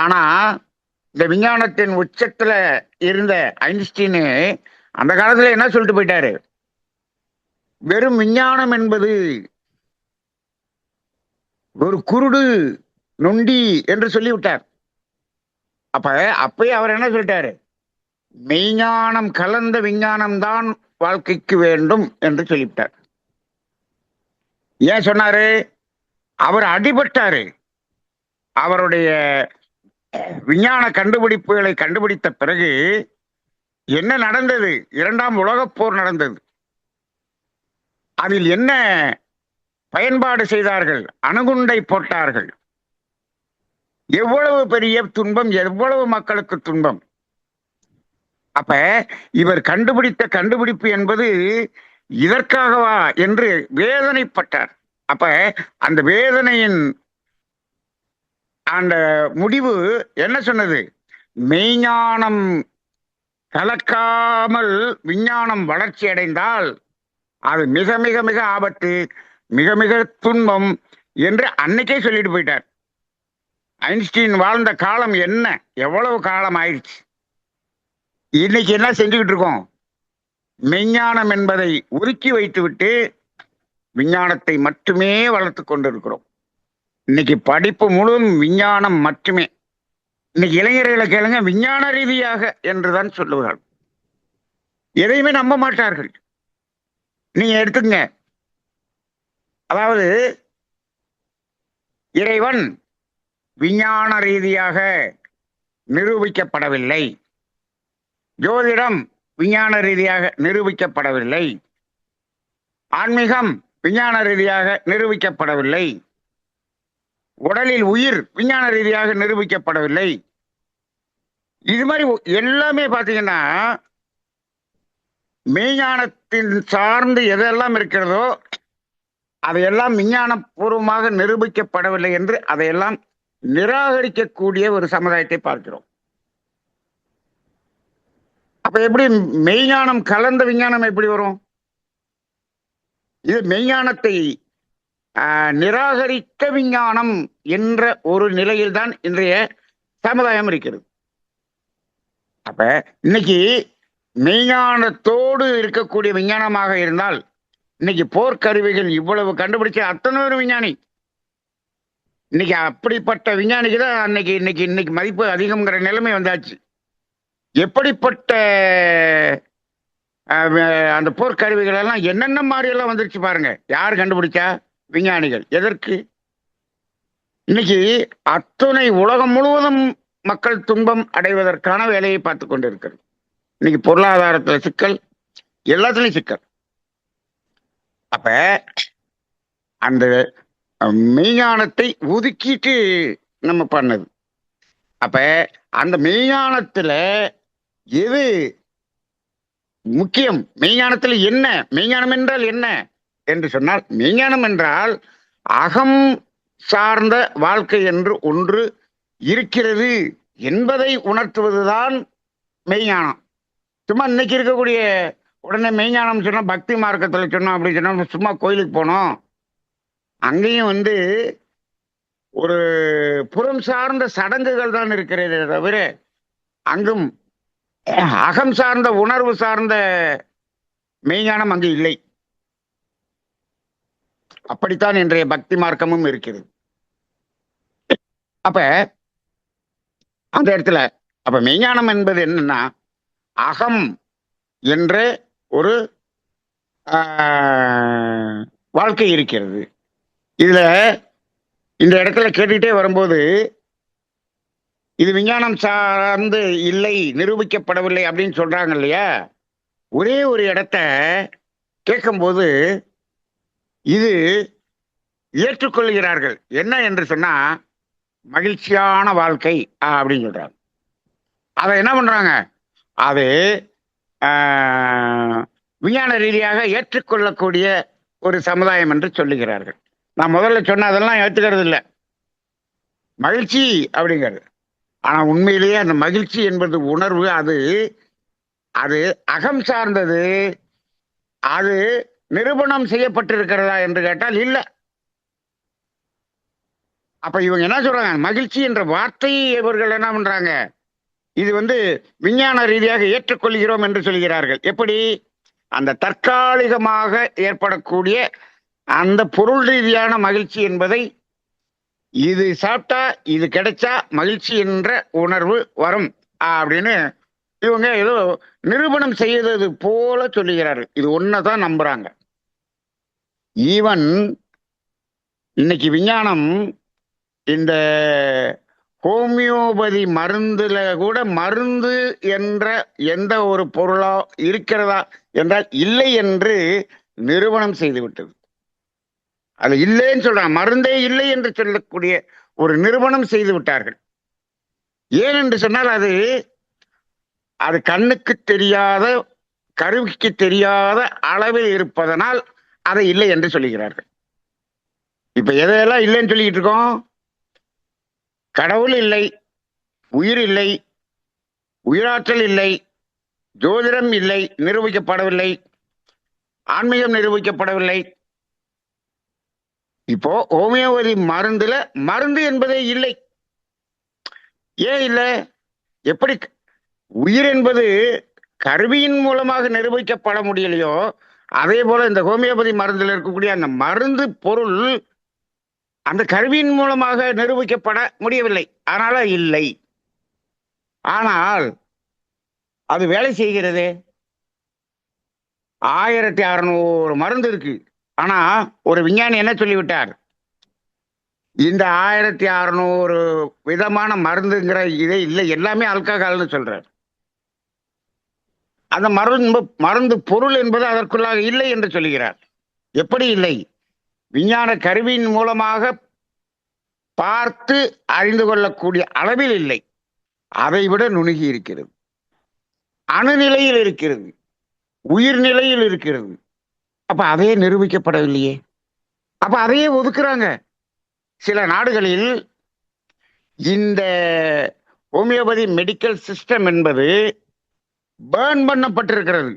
ஆனா இந்த விஞ்ஞானத்தின் உச்சத்துல இருந்த ஐன்ஸ்டீனு அந்த காலத்துல என்ன சொல்லிட்டு போயிட்டாரு? வெறும் விஞ்ஞானம் என்பது ஒரு குருடு நொண்டி என்று சொல்லிவிட்டார். அப்பயே அவர் என்ன சொல்லிட்டாரு? மெய்ஞானம் கலந்த விஞ்ஞானம் தான் வாழ்க்கைக்கு வேண்டும் என்று சொல்லிவிட்டார். ஏன் சொன்னாரு? அவர் அடிபட்டாரு. அவருடைய விஞ்ஞான கண்டுபிடிப்புகளை கண்டுபிடித்த பிறகு என்ன நடந்தது? 2ஆம் உலகப் போர் நடந்தது. அதில் என்ன பயன்பாடு செய்தார்கள்? அணுகுண்டை போட்டார்கள். எவ்வளவு பெரிய துன்பம், எவ்வளவு மக்களுக்கு துன்பம். அப்ப இவர் கண்டுபிடித்த கண்டுபிடிப்பு என்பது இதற்காகவா என்று வேதனைப்பட்டார். அப்ப அந்த வேதனையின் அந்த முடிவு என்ன சொன்னது? மெய்ஞானம் கலக்காமல் விஞ்ஞானம் வளர்ச்சி அடைந்தால் அது மிக மிக மிக ஆபத்து, மிக மிக துன்பம் என்று அன்னைக்கே சொல்லிட்டு போயிட்டார். ஐன்ஸ்டீன் வாழ்ந்த காலம் என்ன, எவ்வளவு காலம் ஆயிடுச்சு. இன்னைக்கு என்ன செஞ்சுக்கிட்டு இருக்கோம்? மெய்ஞானம் என்பதை ஒதுக்கி வைத்துவிட்டு விஞ்ஞானத்தை மட்டுமே வளர்த்து கொண்டிருக்கிறோம். இன்னைக்கு படிப்பு முழுவதும் விஞ்ஞானம் மட்டுமே. இன்னைக்கு இளைஞர்களை கேளுங்க, விஞ்ஞான ரீதியாக என்றுதான் சொல்லுவார்கள். எதையுமே நம்ப மாட்டார்கள். நீங்க எடுத்துங்க, அதாவது இறைவன் விஞ்ஞான ரீதியாக நிரூபிக்கப்படவில்லை, ஜோதிடம் விஞ்ஞான ரீதியாக நிரூபிக்கப்படவில்லை, ஆன்மீகம் விஞ்ஞான ரீதியாக நிரூபிக்கப்படவில்லை, உடலில் உயிர் விஞ்ஞான ரீதியாக நிரூபிக்கப்படவில்லை. இது மாதிரி எல்லாமே பாத்தீங்கன்னா மெய்ஞானத்தின் சார்ந்து எதெல்லாம் இருக்கிறதோ அதையெல்லாம் விஞ்ஞான பூர்வமாக நிரூபிக்கப்படவில்லை என்று அதையெல்லாம் நிராகரிக்கக்கூடிய ஒரு சமுதாயத்தை பார்க்கிறோம். அப்ப எப்படி மெய்ஞானம் கலந்த விஞ்ஞானம் எப்படி வரும்? இது மெய்ஞானத்தை நிராகரித்த விஞ்ஞானம் என்ற ஒரு நிலையில்தான் இன்றைய சமுதாயம் இருக்கிறது. அப்ப இன்னைக்கு மெய்ஞானத்தோடு இருக்கக்கூடிய விஞ்ஞானமாக இருந்தால் இன்னைக்கு போர்க்கருவிகள் இவ்வளவு கண்டுபிடிச்ச அத்தனை ஒரு விஞ்ஞானி. இன்னைக்கு அப்படிப்பட்ட விஞ்ஞானிக்கு தான் அன்னைக்கு இன்னைக்கு இன்னைக்கு மதிப்பு அதிகம்ங்கிற நிலைமை வந்தாச்சு. எப்படிப்பட்ட அந்த போர்க்கருவிகள் எல்லாம் என்னென்ன மாதிரி எல்லாம் வந்துருச்சு பாருங்க. யார் கண்டுபிடிச்சா? விஞ்ஞானிகள். எதற்கு? இன்னைக்கு அத்துணை உலகம் முழுவதும் மக்கள் துன்பம் அடைவதற்கான வேலையை பார்த்து கொண்டிருக்கிறது. இன்னைக்கு பொருளாதாரத்துல சிக்கல், எல்லாத்துலயும் சிக்கல். அப்ப அந்த மெய்ஞானத்தை ஒதுக்கிட்டு நம்ம பண்ணது. அப்ப அந்த மெய்ஞானத்துல எது முக்கியம்? மெய்ஞானத்துல என்ன? மெய்ஞானம் என்றால் என்ன என்று சொன்னால், மெய்ஞானம் என்றால் அகம் சார்ந்த வாழ்க்கை என்று ஒன்று இருக்கிறது என்பதை உணர்த்துவதுதான் மெய்ஞானம். சும்மா இன்னைக்கு இருக்கக்கூடிய உடனே மெய்ஞானம் சொன்னா பக்தி மார்க்கத்துல சொன்னோம் அப்படி சொன்னா சும்மா கோயிலுக்கு போனோம், அங்கேயும் ஒரு புறம் சார்ந்த சடங்குகள் தான் இருக்கிறதே தவிர அங்கும் அகம் சார்ந்த உணர்வு சார்ந்த மெய்ஞானம் அங்கு இல்லை. அப்படித்தான் இன்றைய பக்தி மார்க்கமும் இருக்கிறது. அப்ப அந்த இடத்துல அப்ப மெய்ஞானம் என்பது என்னன்னா, அகம் என்ற ஒரு வாழ்க்கை இருக்கிறது. இதுல இந்த இடத்துல கேட்டுக்கிட்டே வரும்போது இது விஞ்ஞானம் சார்ந்து இல்லை, நிரூபிக்கப்படவில்லை அப்படின்னு சொல்றாங்க இல்லையா? ஒரே ஒரு இடத்த கேட்கும்போது இது ஏற்றுக்கொள்கிறார்கள். என்ன என்று சொன்னா, மகிழ்ச்சியான வாழ்க்கை அப்படின்னு சொல்றாங்க. அதை என்ன பண்றாங்க? அது விஞ்ஞான ரீதியாக ஏற்றுக்கொள்ளக்கூடிய ஒரு சமுதாயம் என்று சொல்லுகிறார்கள். நான் முதல்ல சொன்ன அதெல்லாம் ஏற்றுக்கிறது இல்லை, மகிழ்ச்சி அப்படிங்கிறது. ஆனா உண்மையிலேயே அந்த மகிழ்ச்சி என்பது உணர்வு, அது அகம் சார்ந்தது. அது நிரூபணம் செய்யப்பட்டிருக்கிறதா என்று கேட்டால் இல்லை. அப்ப இவங்க என்ன சொல்றாங்க? மகிழ்ச்சி என்ற வார்த்தையை இவர்கள் என்ன பண்றாங்க? இது விஞ்ஞான ரீதியாக ஏற்றுக்கொள்கிறோம் என்று சொல்கிறார்கள். எப்படி? அந்த தற்காலிகமாக ஏற்படக்கூடிய அந்த பொருள் ரீதியான மகிழ்ச்சி என்பதை, இது சாப்பிட்டா இது கிடைச்சா மகிழ்ச்சி என்ற உணர்வு வரும் அப்படின்னு இவங்க ஏதோ நிரூபணம் செய்தது போல சொல்லுகிறார்கள். இது ஒன்னதான் நம்புறாங்க. ஈவன் இன்னைக்கு விஞ்ஞானம் இந்த ஹோமியோபதி மருந்துல கூட மருந்து என்ற எந்த ஒரு பொருளோ இருக்கிறதா என்றால் இல்லை என்று நிரூபணம் செய்து விட்டது. அது இல்லைன்னு சொல்றாங்க, மருந்தே இல்லை என்று சொல்லக்கூடிய ஒரு நிரூபணம் செய்து விட்டார்கள். ஏன் என்று சொன்னால் அது கண்ணுக்கு தெரியாத, கருவிக்கு தெரியாத அளவில் இருப்பதனால் அதை இல்லை என்று சொல்லுகிறார்கள். இப்ப எதையெல்லாம் இல்லைன்னு சொல்லிக்கிட்டு இருக்கோம்? கடவுள் இல்லை, உயிர் இல்லை, உயிராற்றல் இல்லை, ஜோதிடம் இல்லை, நிரூபிக்கப்படவில்லை, ஆன்மீகம் நிரூபிக்கப்படவில்லை. இப்போ ஹோமியோபதி மருந்துல மருந்து என்பதே இல்லை. ஏன் இல்லை? எப்படி உயிர் என்பது கருவியின் மூலமாக நிரூபிக்கப்பட முடியலையோ, அதே போல இந்த ஹோமியோபதி மருந்தில் இருக்கக்கூடிய அந்த மருந்து பொருள் அந்த கருவியின் மூலமாக நிரூபிக்கப்பட முடியவில்லை, அதனால இல்லை. ஆனால் அது வேலை செய்கிறது. 1600 மருந்து இருக்கு. ஆனா ஒரு விஞ்ஞானி என்ன சொல்லிவிட்டார்? இந்த 1600 விதமான மருந்துங்கிற இதே இல்லை, எல்லாமே ஆல்கஹால்னு சொல்றார். அந்த மருந்து பொருள் என்பது அதற்குள்ளாக இல்லை என்று சொல்லுகிறார். எப்படி இல்லை? விஞ்ஞான கருவியின் மூலமாக பார்த்து அறிந்து கொள்ளக்கூடிய அளவில் இல்லை, அதை விட நுணுகி இருக்கிறது, அணுநிலையில் இருக்கிறது, உயிர் நிலையில் இருக்கிறது. அப்ப அதையே நிரூபிக்கப்படவில்லையே. அப்ப அதையே ஒதுக்குறாங்க. சில நாடுகளில் இந்த ஹோமியோபதி மெடிக்கல் சிஸ்டம் என்பது பேர்ன் பண்ணப்பட்டிருக்கிறது,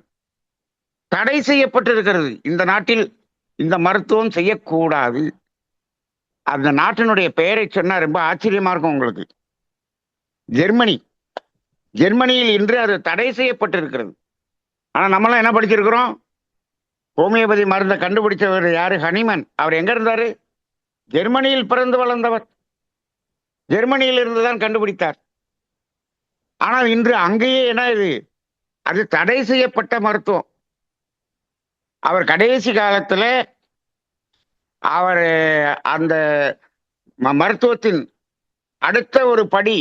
தடை செய்யப்பட்டிருக்கிறது. இந்த நாட்டில் இந்த மருத்துவம் செய்யக்கூடாது, அந்த நாட்டினுடைய பெயரை சொன்னா ரொம்ப ஆச்சரியமா இருக்கும் உங்களுக்கு. ஜெர்மனி. ஜெர்மனியில் இன்று அது தடை செய்யப்பட்டிருக்கிறது. ஆனா நம்மளாம் என்ன படிச்சிருக்கிறோம்? ஹோமியோபதி மருந்தை கண்டுபிடிச்சவர் யாரு? ஹனிமன். அவர் எங்க இருந்தாரு? ஜெர்மனியில் பிறந்து வளர்ந்தவர். ஜெர்மனியில் இருந்துதான் கண்டுபிடித்தார். ஆனால் இன்று அங்கேயே என்ன இது? அது தடை செய்யப்பட்ட மருத்துவம். அவர் கடைசி காலத்துல அவர் அந்த மருத்துவத்தின் அடுத்த ஒரு படி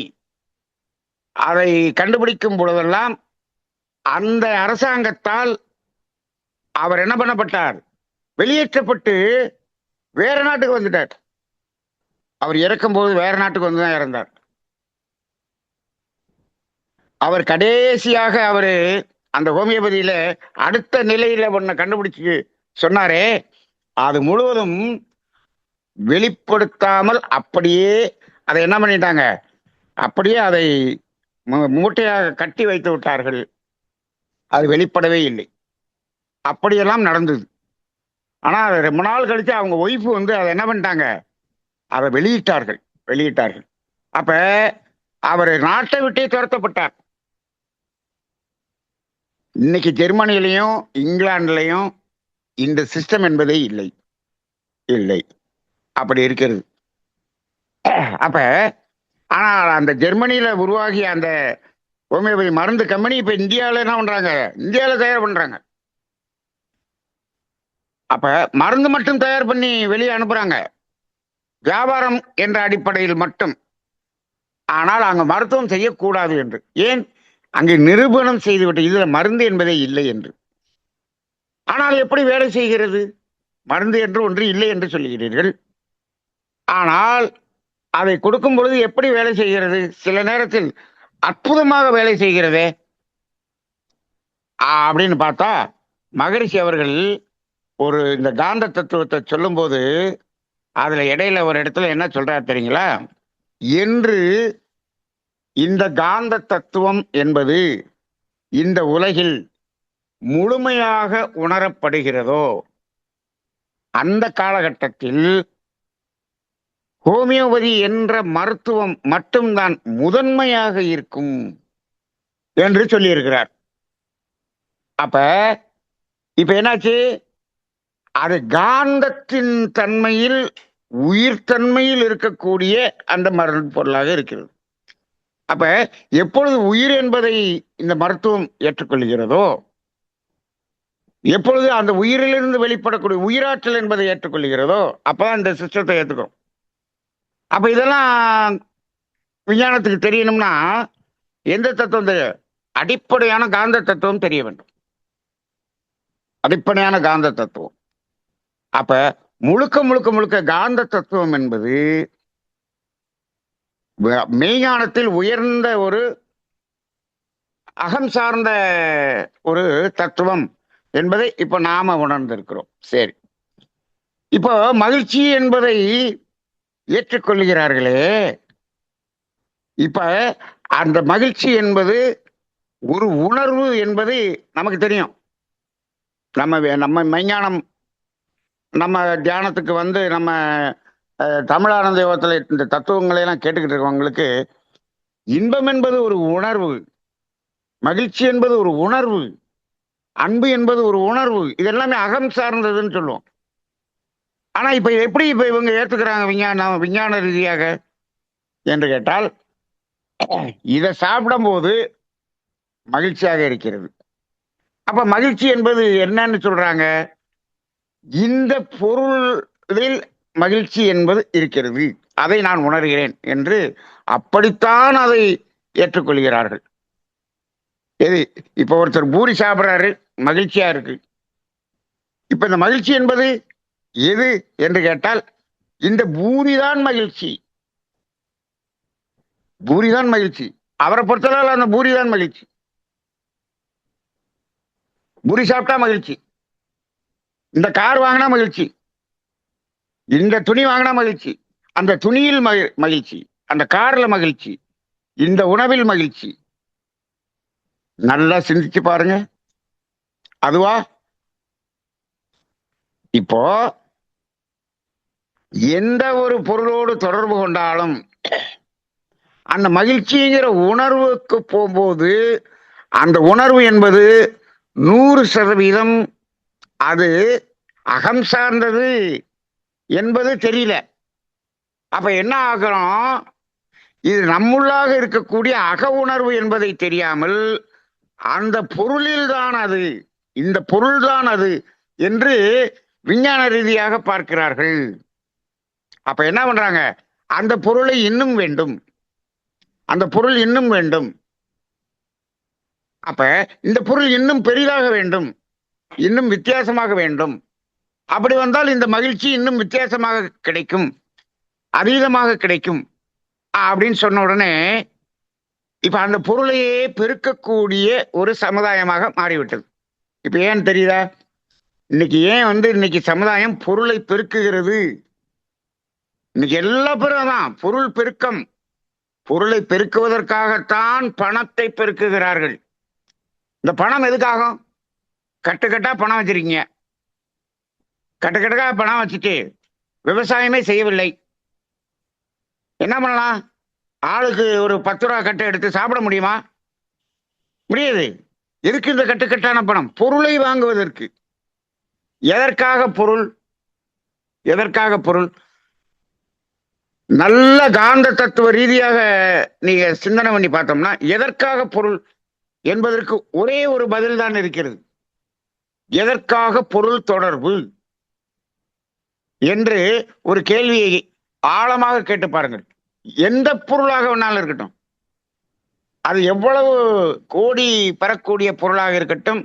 அதை கண்டுபிடிக்கும் பொழுதெல்லாம் அந்த அரசாங்கத்தால் அவர் என்ன பண்ணப்பட்டார்? வெளியேற்றப்பட்டு வேற நாட்டுக்கு வந்துட்டார். அவர் இறக்கும் போது வேற நாட்டுக்கு வந்துதான் இறந்தார். அவர் கடைசியாக அவரு அந்த ஹோமியோபதியில அடுத்த நிலையில ஒன்ன கண்டுபிடிச்சு சொன்னாரே, அது முழுவதும் வெளிப்படுத்தாமல் அப்படியே அதை என்ன பண்ணிட்டாங்க? அப்படியே அதை மூட்டையாக கட்டி வைத்து விட்டார்கள். அது வெளிப்படவே இல்லை. அப்படியெல்லாம் நடந்தது. ஆனா ரொம்ப நாள் கழிச்சு அவங்க ஒய்ஃப் வந்து அதை என்ன பண்ணிட்டாங்க? அதை வெளியிட்டார்கள். அப்ப அவர் நாட்டை விட்டே துரத்தப்பட்டார். இன்னைக்கு ஜெர்மனியிலையும் இங்கிலாந்துலையும் இந்த சிஸ்டம் என்பதே இல்லை. அப்படி இருக்கிறது. அப்ப ஆனால் அந்த ஜெர்மனியில உருவாகிய அந்த ஹோமியோபதி மருந்து கம்பெனி இப்ப இந்தியாவில என்ன பண்றாங்க? இந்தியாவில தயார் பண்றாங்க. அப்ப மருந்து மட்டும் தயார் பண்ணி வெளியே அனுப்புறாங்க, வியாபாரம் என்ற அடிப்படையில் மட்டும். ஆனால் அங்க மருத்துவம் செய்யக்கூடாது என்று. ஏன்? அங்கே நிரூபணம் செய்துவிட்டு இதுல மருந்து என்பதே இல்லை என்று. ஆனால் எப்படி வேலை செய்கிறது? மருந்து என்று ஒன்று இல்லை என்று சொல்லுகிறீர்கள். ஆனால் அதை கொடுக்கும் பொழுது எப்படி வேலை செய்கிறது? சில நேரத்தில் அற்புதமாக வேலை செய்கிறதே அப்படின்னு பார்த்தா, மகரிஷி அவர்கள் ஒரு இந்த காந்த தத்துவத்தை சொல்லும் போது அதுல இடையில ஒரு இடத்துல என்ன சொல்றாரு தெரியுங்களா? என்று இந்த காந்த தத்துவம் என்பது இந்த உலகில் முழுமையாக உணரப்படுகிறதோ அந்த காலகட்டத்தில் ஹோமியோபதி என்ற மருத்துவம் மட்டும்தான் முதன்மையாக இருக்கும் என்று சொல்லியிருக்கிறார். அப்ப இப்ப என்னாச்சு? அது காந்தத்தின் தன்மையில் உயிர்த்தன்மையில் இருக்கக்கூடிய அந்த மருந்து பொருளாக இருக்கிறது. அப்ப எப்பொழுது உயிர் என்பதை இந்த மருத்துவம் ஏற்றுக்கொள்கிறதோ, எப்பொழுது அந்த உயிரிலிருந்து வெளிப்படக்கூடிய உயிராற்றல் என்பதை ஏற்றுக்கொள்கிறதோ, அப்பதான் இந்த சிஸ்டத்தை ஏற்றுக்கும். அப்ப இதெல்லாம் விஞ்ஞானத்துக்கு தெரியணும்னா எந்த தத்துவம் தெரியும்? அடிப்படையான காந்த தத்துவம் தெரிய வேண்டும். அடிப்படையான காந்த தத்துவம். அப்ப முழுக்க காந்த தத்துவம் என்பது மெய்ஞானத்தில் உயர்ந்த ஒரு அகம் சார்ந்த ஒரு தத்துவம் என்பதை இப்ப நாம உணர்ந்திருக்கிறோம். சரி, இப்போ மகிழ்ச்சி என்பதை ஏற்றுக்கொள்கிறார்களே, இப்ப அந்த மகிழ்ச்சி என்பது ஒரு உணர்வு என்பது நமக்கு தெரியும். நம்ம மெய்ஞானம் நம்ம தியானத்துக்கு வந்து நம்ம தமிழானந்த யோகத்துல இந்த தத்துவங்களை எல்லாம் கேட்டுக்கிட்டு இருக்கவங்களுக்கு இன்பம் என்பது ஒரு உணர்வு, மகிழ்ச்சி என்பது ஒரு உணர்வு, அன்பு என்பது ஒரு உணர்வு, இது எல்லாமே அகம் சார்ந்ததுன்னு சொல்லுவோம். ஆனா இப்ப எப்படி இப்ப இவங்க ஏத்துக்கிறாங்க விஞ்ஞான ரீதியாக என்று கேட்டால், இதை சாப்பிடும் போது மகிழ்ச்சியாக இருக்கிறது. அப்ப மகிழ்ச்சி என்பது என்னன்னு சொல்றாங்க? இந்த பொருளில் மகிழ்ச்சி என்பது இருக்கிறது, அதை நான் உணர்கிறேன் என்று அப்படித்தான் அதை ஏற்றுக்கொள்கிறார்கள். எது? இப்ப ஒருத்தர் பூரி சாப்பிடுறாரு, மகிழ்ச்சியா இருக்கு. இப்ப இந்த மகிழ்ச்சி என்பது எது என்று கேட்டால், இந்த பூரிதான் மகிழ்ச்சி. பூரிதான் மகிழ்ச்சி. அவரை பொறுத்தளவில் அந்த பூரிதான் மகிழ்ச்சி. பூரி சாப்பிட்டா மகிழ்ச்சி, இந்த கார் வாங்கினா மகிழ்ச்சி, இந்த துணி வாங்கினா மகிழ்ச்சி, அந்த துணியில் மகிழ்ச்சி, அந்த கார்ல மகிழ்ச்சி, இந்த உணவில் மகிழ்ச்சி. நல்லா சிந்திச்சு பாருங்க. அதுவா? இப்போ எந்த ஒரு பொருளோடு தொடர்பு கொண்டாலும் அந்த மகிழ்ச்சிங்கிற உணர்வுக்கு போகும்போது அந்த உணர்வு என்பது 100% அது அகம் சார்ந்தது என்பது தெரியல. அப்ப என்ன ஆகிறோம், இது நம்முள்ளாக இருக்கக்கூடிய அக உணர்வு என்பதை தெரியாமல் அந்த பொருளில் தான் அது, இந்த பொருள் தான் அது என்று விஞ்ஞான ரீதியாக பார்க்கிறார்கள். அப்ப என்ன பண்றாங்க, அந்த பொருளை இன்னும் வேண்டும், அந்த பொருள் இன்னும் வேண்டும், அப்ப இந்த பொருள் இன்னும் பெரிதாக வேண்டும், இன்னும் வித்தியாசமாக வேண்டும், அப்படி வந்தால் இந்த மகிழ்ச்சி இன்னும் வித்தியாசமாக கிடைக்கும், அதீதமாக கிடைக்கும் அப்படின்னு சொன்ன உடனே இப்ப அந்த பொருளையே பெருக்கக்கூடிய ஒரு சமுதாயமாக மாறிவிட்டது. இப்ப ஏன் தெரியுதா, இன்னைக்கு ஏன் இன்னைக்கு சமுதாயம் பொருளை பெருக்குகிறது? இன்னைக்கு எல்லா பேரும் தான் பொருள் பெருக்கம், பொருளை பெருக்குவதற்காகத்தான் பணத்தை பெருக்குகிறார்கள். இந்த பணம் எதுக்காகும்? கட்டுக்கட்டா பணம் வச்சிருக்கீங்க, கட்டுக்கட்டா பணம் வச்சுட்டு விவசாயமே செய்யவில்லை, என்ன பண்ணலாம்? ஆளுக்கு ஒரு 10 ரூபா கட்டை எடுத்து சாப்பிட முடியுமா? முடியாது. எதுக்கு இந்த கட்டுக்கட்டான பணம்? பொருளை வாங்குவதற்கு. எதற்காக பொருள்? எதற்காக பொருள்? நல்ல காந்த தத்துவ ரீதியாக நீங்க சிந்தனை பண்ணி பார்த்தோம்னா எதற்காக பொருள் என்பதற்கு ஒரே ஒரு பதில் தான் இருக்கிறது. எதற்காக பொருள் தொடர்பு என்று ஒரு கேள்வியை ஆழமாக கேட்டு பாருங்கள். எந்த பொருளாக வேணாலும் இருக்கட்டும், அது எவ்வளவு கோடி பெறக்கூடிய பொருளாக இருக்கட்டும்,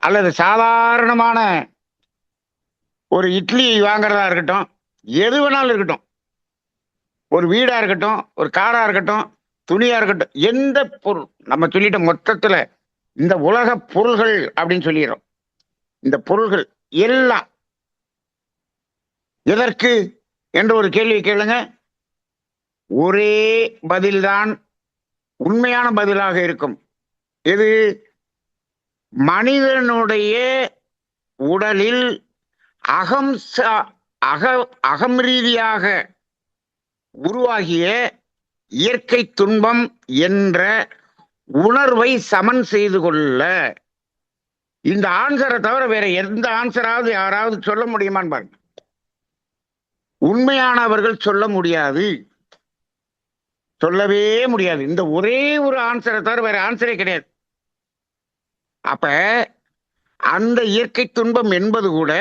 அல்லது சாதாரணமான ஒரு இட்லி வாங்குறதா இருக்கட்டும், எது வேணாலும் இருக்கட்டும், ஒரு வீடா இருக்கட்டும், ஒரு காரா இருக்கட்டும், துணியா இருக்கட்டும், எந்த பொருள் நம்ம சொல்லிட்ட மொத்தத்துல இந்த உலக பொருள்கள் அப்படின்னு சொல்லிடுறோம். இந்த பொருள்கள் எல்லாம் எதற்கு என்ற ஒரு கேள்வி கேளுங்க, ஒரே பதில்தான் உண்மையான பதிலாக இருக்கும். எது? மனிதனுடைய உடலில் அகம் ரீதியாக உருவாகிய இயற்கை துன்பம் என்ற உணர்வை சமன் செய்து கொள்ள. இந்த ஆன்சரை தவிர வேற எந்த ஆன்சராவது யாராவது சொல்ல முடியுமான்னு பாருங்க. உண்மையானவர்கள் சொல்ல முடியாது, சொல்லவே முடியாது. இந்த ஒரே ஒரு ஆன்சரை தவிர வேற ஆன்சரே கிடையாது. அப்ப அந்த இயற்கை துன்பம் என்பது கூட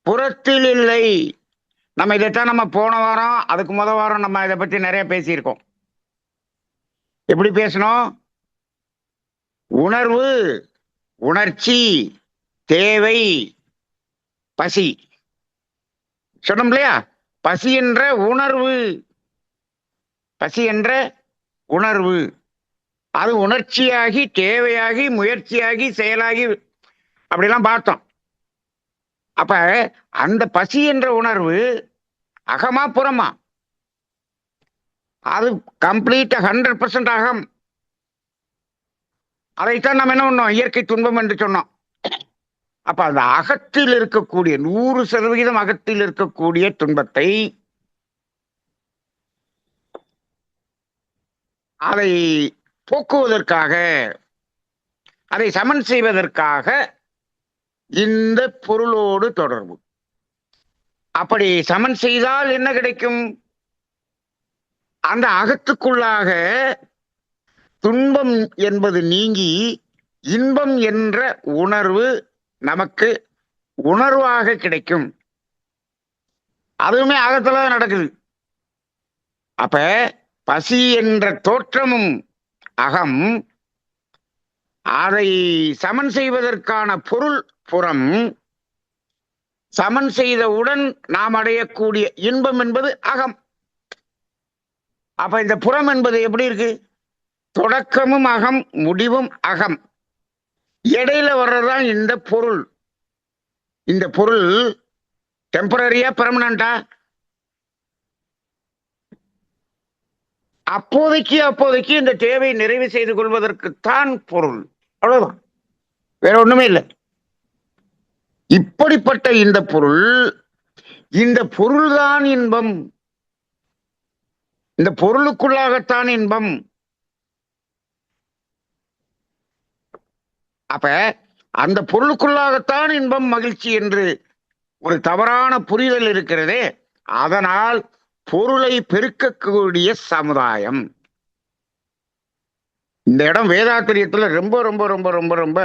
புறத்தில் இல்லை. நம்ம இதைத்தான் நம்ம போன வாரம் அதுக்கு வாரம் நம்ம இதை பற்றி நிறைய பேசியிருக்கோம். எப்படி பேசணும்? உணர்வு, உணர்ச்சி, தேவை, பசி சொன்னோம் இல்லையா? பசி என்ற உணர்வு, பசி என்ற உணர்வு அது உணர்ச்சியாகி தேவையாகி முயற்சியாகி செயலாகி அப்படிலாம் பார்த்தோம். அப்ப அந்த பசி என்ற உணர்வு அகமா புறமா? அது கம்ப்ளீட்டா 100% அகம். அதைத்தான் நம்ம என்ன பண்ணோம், இயற்கை துன்பம் என்று சொன்னோம். அப்ப அந்த அகத்தில் இருக்கக்கூடிய 100% அகத்தில் இருக்கக்கூடிய துன்பத்தை அதை போக்குவதற்காக, அதை சமன் செய்வதற்காக இந்த பொருளோடு தொடர்பு. அப்படி சமன் செய்தால் என்ன கிடைக்கும்? அந்த அகத்துக்குள்ளாக துன்பம் என்பது நீங்கி இன்பம் என்ற உணர்வு நமக்கு உணர்வாக கிடைக்கும். அதுவுமே அகத்துல நடக்குது. அப்ப பசி என்ற தோற்றமும் அகம், அதை சமன் செய்வதற்கான பொருள் புறம், சமன் செய்தவுடன் நாம் அடையக்கூடிய இன்பம் என்பது அகம். அப்ப இந்த புறம் என்பது எப்படி இருக்கு? தொடக்கமும் அகம், முடிவும் அகம், இடையில வர்றதுதான் இந்த பொருள். இந்த பொருள் டெம்பரரியா பெர்மனண்டா? அப்போதைக்கு இந்த தேவையை நிறைவு செய்து கொள்வதற்குத்தான் பொருள், அவ்வளவுதான், வேற ஒண்ணுமே இல்லை. இப்படிப்பட்ட இந்த பொருள் இந்த பொருள்தான் இன்பம், இந்த பொருளுக்குள்ளாகத்தான் இன்பம். அப்ப அந்த பொருளுக்குள்ளாகத்தான் இன்பம் மகிழ்ச்சி என்று ஒரு தவறான புரிதல் இருக்கிறதே, அதனால் பொருளை பெருக்கக்கூடிய சமுதாயம். இந்த இடம் வேதாத்திரியத்துல ரொம்ப ரொம்ப ரொம்ப ரொம்ப ரொம்ப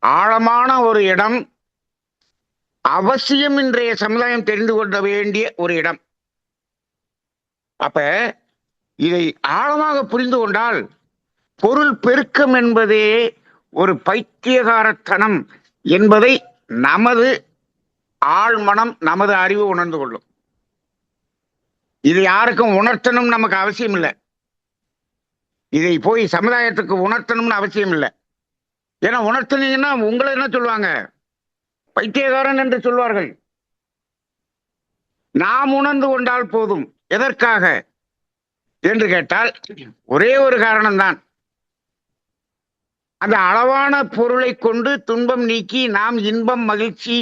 ஆழமான ஒரு இடம், அவசியம் இன்றைய சமுதாயம் தெரிந்து கொள்ள வேண்டிய ஒரு இடம். அப்ப இதை ஆழமாக புரிந்து கொண்டால் பொருள் பெருக்கம் என்பதே ஒரு பைத்தியகாரத்தனம் என்பதை நமது ஆழ்மனம், நமது அறிவு உணர்ந்து கொள்ளும். இது யாருக்கும் உணர்த்தணும் நமக்கு அவசியம் இல்லை. இதை போய் சமுதாயத்துக்கு உணர்த்தணும்னு அவசியம் இல்லை. ஏன்னா உணர்த்தினீங்கன்னா உங்களை என்ன சொல்லுவாங்க, பைத்தியகாரன் என்று சொல்வார்கள். நாம் உணர்ந்து கொண்டால் போதும். எதற்காக என்று கேட்டால் ஒரே ஒரு காரணம்தான். அந்த அளவான பொருளை கொண்டு துன்பம் நீக்கி நாம் இன்பம், மகிழ்ச்சி,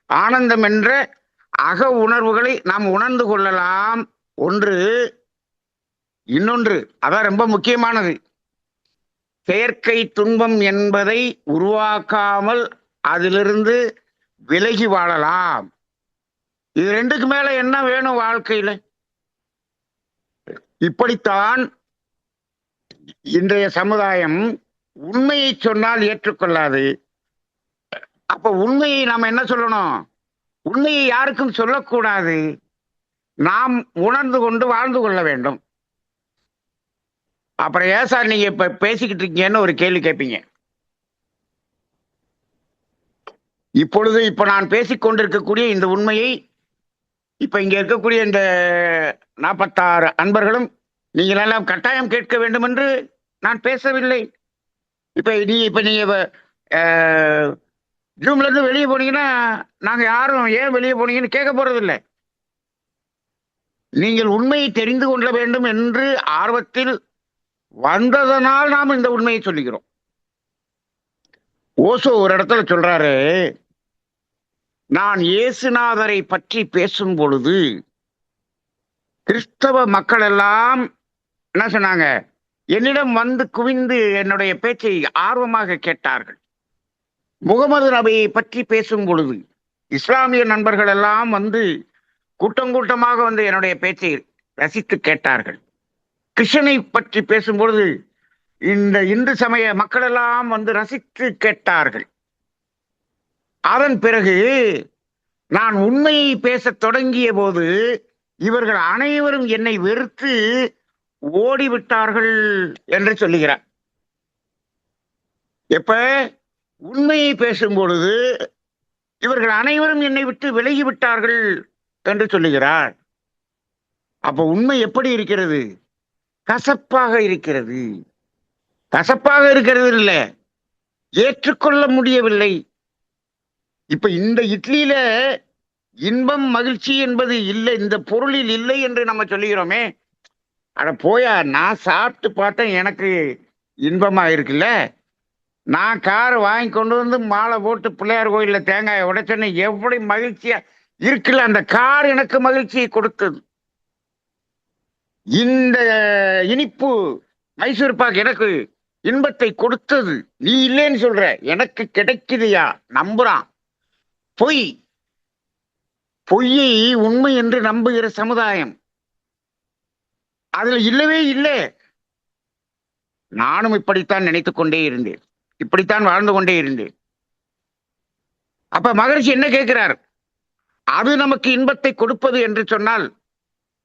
ஆனந்தம் என்ற அக உணர்வுகளை நாம் உணர்ந்து கொள்ளலாம். ஒன்று. இன்னொன்று, அதான் ரொம்ப முக்கியமானது, செயற்கை துன்பம் என்பதை உருவாக்காமல் அதிலிருந்து விலகி வாழலாம். இது ரெண்டுக்கு மேல என்ன வேணும் வாழ்க்கையில? இப்படித்தான் இன்றைய சமுதாயம் உண்மையை சொன்னால் ஏற்றுக்கொள்ளாது. அப்ப உண்மையை நாம் என்ன சொல்லணும்? உண்மையை யாருக்கும் சொல்லக்கூடாது. நாம் உணர்ந்து கொண்டு வாழ்ந்து கொள்ள வேண்டும். அப்புறம் ஏன் சார் நீங்க இப்ப பேசிக்கிட்டு இருக்கீங்கன்னு ஒரு கேள்வி கேட்பீங்க. இப்ப நான் பேசிக் கொண்டிருக்கக்கூடிய இந்த உண்மையை இப்ப இங்க இருக்கக்கூடிய இந்த 46 அன்பர்களும் நீங்கள் எல்லாம் கட்டாயம் கேட்க வேண்டும் என்று நான் பேசவில்லை. இப்ப நீங்க ஜூம்ல இருந்து வெளியே போனீங்கன்னா நாங்க யாரும் ஏன் வெளியே போனீங்கன்னு கேட்க போறது இல்லை. நீங்கள் உண்மையை தெரிந்து கொள்ள வேண்டும் என்று ஆர்வத்தில் வந்ததனால் நாம் இந்த உண்மையை சொல்லுகிறோம். ஓசோ ஒரு இடத்துல சொல்றாரு, நான் இயேசுநாதரை பற்றி பேசும் பொழுது கிறிஸ்தவ மக்கள் எல்லாம் என்ன சொன்னாங்க, என்னிடம் வந்து குவிந்து என்னுடைய பேச்சை ஆர்வமாக கேட்டார்கள். முகமது நபியை பற்றி பேசும் பொழுது இஸ்லாமிய நண்பர்கள் எல்லாம் வந்து கூட்டம் கூட்டமாக வந்து என்னுடைய பேச்சை ரசித்து கேட்டார்கள். கிருஷ்ணனை பற்றி பேசும்பொழுது இந்த இந்து சமய மக்கள் எல்லாம் வந்து ரசித்து கேட்டார்கள். அதன் பிறகு நான் உண்மையை பேசத் தொடங்கிய போது இவர்கள் அனைவரும் என்னை வெறுத்து ஓடிவிட்டார்கள் என்று சொல்லுகிறார். எப்ப உண்மையை பேசும் பொழுது இவர்கள் அனைவரும் என்னை விட்டு விலகி விட்டார்கள் என்று சொல்லுகிறார். அப்ப உண்மை எப்படி இருக்கிறது? கசப்பாக இருக்கிறது. கசப்பாக இருக்கிறது இல்ல, ஏற்றுக்கொள்ள முடியவில்லை. இப்ப இந்த இட்லியில இன்பம், மகிழ்ச்சி என்பது இல்லை, இந்த பொருளில் இல்லை என்று நம்ம சொல்லுகிறோமே. அட போயா, நான் சாப்பிட்டு பார்த்தேன், எனக்கு இன்பமா இருக்குல்ல. நான் கார் வாங்கி கொண்டு வந்து மாலை போட்டு பிள்ளையார் கோயில்ல தேங்காயை உடைச்சோன்னு எப்படி மகிழ்ச்சியா இருக்குல்ல, அந்த கார் எனக்கு மகிழ்ச்சியை கொடுத்தது. இந்த இனிப்பு மைசூர் பாக் எனக்கு இன்பத்தை கொடுத்தது. நீ இல்லைன்னு சொல்ற, எனக்கு கிடைக்குதுயா, நம்புறான். பொய்யை உண்மை என்று நம்புகிற சமுதாயம் அதுல இல்லவே இல்லை. நானும் இப்படித்தான் நினைத்துக் கொண்டே இருந்தேன், இப்படித்தான் வாழ்ந்து கொண்டே இருந்தேன். அப்ப மகரிஷி என்ன கேட்கிறார்? அது நமக்கு இன்பத்தை கொடுப்பது என்று சொன்னால்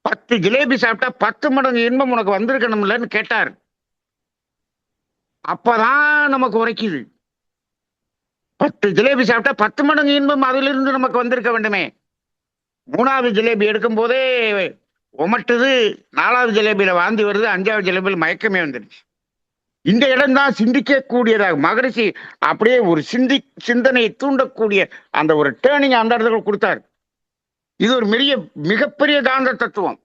10 ஜிலேபி சாப்பிட்டா 10 மடங்கு இன்பம் உனக்கு வந்திருக்கணும்லன்னு கேட்டார். அப்பதான் நமக்கு உரைக்குது. 10 ஜிலேபி சாப்பிட்டா 10 மடங்கு இன்பம் அதிலிருந்து நமக்கு வந்திருக்க வேண்டுமே. 3வது ஜிலேபி எடுக்கும் போதே உமட்டுது, 4வது ஜிலேபியில வாந்தி வருது, 5வது ஜிலேபியில் மயக்கமே வந்துருச்சு. இந்த இடம் தான் சிந்திக்க கூடியதாக. மகரிஷி அப்படியே ஒரு சிந்தனையை தூண்டக்கூடிய அந்த ஒரு டேர்னிங் அந்த இடத்துல கொடுத்தார். இது ஒரு மிகப்பெரிய காந்த தத்துவம்.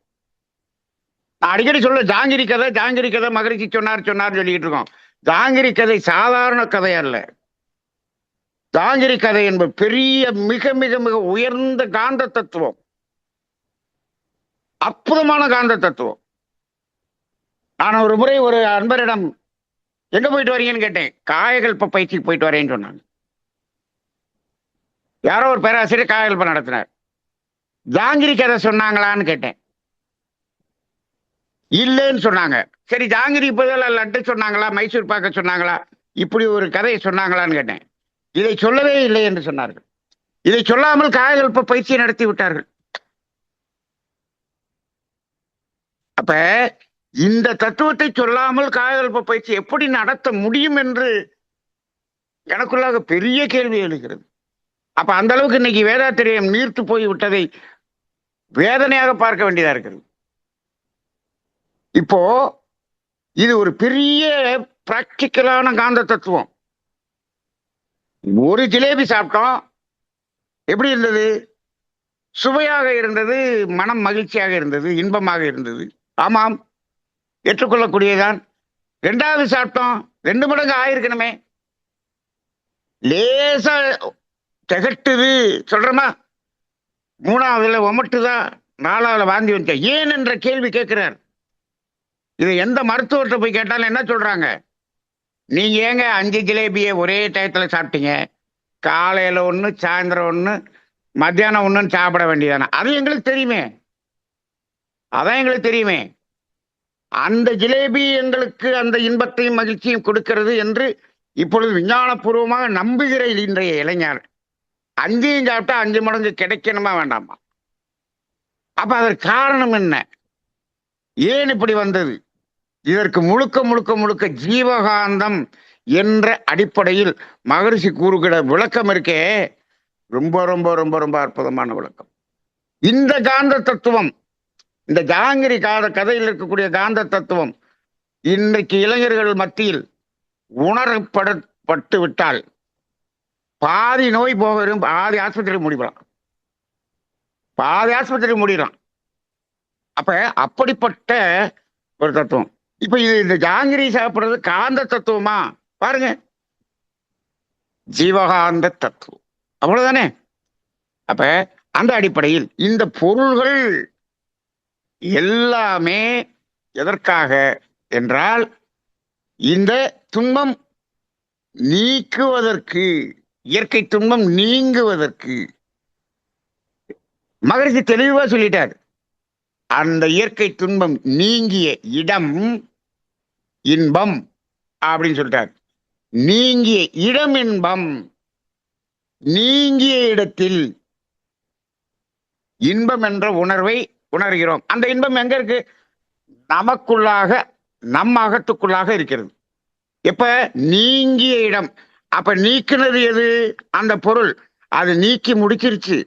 நான் அடிக்கடி சொல்ல, ஜாங்கிரி கதை மகரிஷி சொன்னார் சொல்லிட்டு இருக்கோம். ஜாங்கிரி கதை சாதாரண கதை அல்ல. ஜாங்கிரி கதை என்பது பெரிய மிக மிக மிக உயர்ந்த காந்த தத்துவம். அற்புதமான காந்த தத்துவம். நான் ஒரு முறை ஒரு அன்பரிடம் எங்க போயிட்டு வரீங்கன்னு கேட்டேன். காயகல்ப பயிற்சிக்கு போயிட்டு வரேன்னு சொன்னாங்க. யாரோ ஒரு பேராசிரியர் காயகல்பம் நடத்தினார். ஜாங்கிரி கதை சொன்னாங்களான்னு கேட்டேன். இல்லைன்னு சொன்னாங்க. சரி, ஜாங்கிரி பதிலா லட்டு சொன்னாங்களா, மைசூர் பாக்க சொன்னாங்களா, இப்படி ஒரு கதையை சொன்னாங்களான்னு கேட்டேன். இதை சொல்லவே இல்லை என்று சொன்னார்கள். இதை சொல்லாமல் காயகல்ப பயிற்சியை நடத்தி விட்டார்கள். அப்ப இந்த தத்துவத்தை சொல்லாமல் காயகல்ப பயிற்சி எப்படி நடத்த முடியும் என்று எனக்குள்ளாக பெரிய கேள்வி எழுகிறது. அப்ப அந்த அளவுக்கு இன்னைக்கு வேதாத்திரியம் நீர்த்து போய் விட்டதை வேதனையாக பார்க்க வேண்டியதா இருக்கிறது. இப்போ இது ஒரு பெரிய பிராக்டிக்கலான காந்த தத்துவம். ஒரு ஜிலேபி சாப்பிட்டோம், எப்படி இருந்தது? சுவையாக இருந்தது, மனம் மகிழ்ச்சியாக இருந்தது, இன்பமாக இருந்தது. ஆமாம், ஏற்றுக்கொள்ளக்கூடியதான். 2வது சாப்பிட்டோம், 2 மடங்கு ஆயிருக்கணுமே. லேசா திகட்டுது சொல்றமா, 3வதுல ஒமட்டுதா, 4வதுல வாந்தி வந்துச்சா, ஏன் என்ற கேள்வி கேட்கிறார். இது எந்த மருத்துவர்கிட்ட போய் கேட்டாலும் என்ன சொல்றாங்க? நீங்க ஏங்க 5 ஜிலேபியை ஒரே டயத்துல சாப்பிட்டீங்க? காலையில 1, சாயந்தரம் 1, மத்தியானம் 1 சாப்பிட வேண்டியதானே? அது எங்களுக்கு தெரியுமே. அதான் எங்களுக்கு தெரியுமே. அந்த ஜிலேபி எங்களுக்கு அந்த இன்பத்தையும் மகிழ்ச்சியும் கொடுக்கிறது என்று இப்பொழுது விஞ்ஞானபூர்வமாக நம்புகிற இன்றைய இளைஞர் 5யும் சாப்பிட்டா 5 மடங்கு கிடைக்கணுமா வேண்டாமா? அப்ப அதற்கு காரணம் என்ன? ஏன் இப்படி வந்தது? இதற்கு முழுக்க முழுக்க முழுக்க ஜீவகாந்தம் என்ற அடிப்படையில் மகரிஷி கூறுகிற விளக்கம் இருக்கே, ரொம்ப ரொம்ப ரொம்ப ரொம்ப அற்புதமான விளக்கம். இந்த காந்த தத்துவம், இந்த ஜாங்கிரி கதையில் இருக்கக்கூடிய காந்த தத்துவம் இன்றைக்கு இளைஞர்கள் மத்தியில் உணரப்பட்டு விட்டால் பாதி நோய் போக வரும். பாதி ஆஸ்பத்திரி முடிக்கலாம், பாதி ஆஸ்பத்திரி முடியலாம். அப்ப அப்படிப்பட்ட ஒரு தத்துவம். இப்ப இது இந்த ஜாங்கிரி சாப்பிடுறது காந்த தத்துவமா? பாருங்க, ஜீவகாந்த தத்துவம், அவ்வளவுதானே. அப்ப அந்த அடிப்படையில் இந்த பொருள்கள் எல்லாமே எதற்காக என்றால் இந்த துன்பம் நீக்குவதற்கு, இயற்கை துன்பம் நீங்குவதற்கு. மகரிஷி தெளிவா சொல்லிட்டார். அந்த இயற்கை துன்பம் நீங்கிய இடம் இன்பம் அப்படின்னு சொல்லிட்டார். நீங்கிய இடம் இன்பம், நீங்கிய இடத்தில் இன்பம் என்ற உணர்வை உணர்கிறோம். அந்த இன்பம் எங்க இருக்கு? நமக்குள்ளாக, நம் அகத்துக்குள்ளாக இருக்கிறது. எப்ப? நீங்கிய இடம். அப்ப நீக்கினது எது? அந்த பொருள். அது நீக்கி முடிச்சிருச்சு.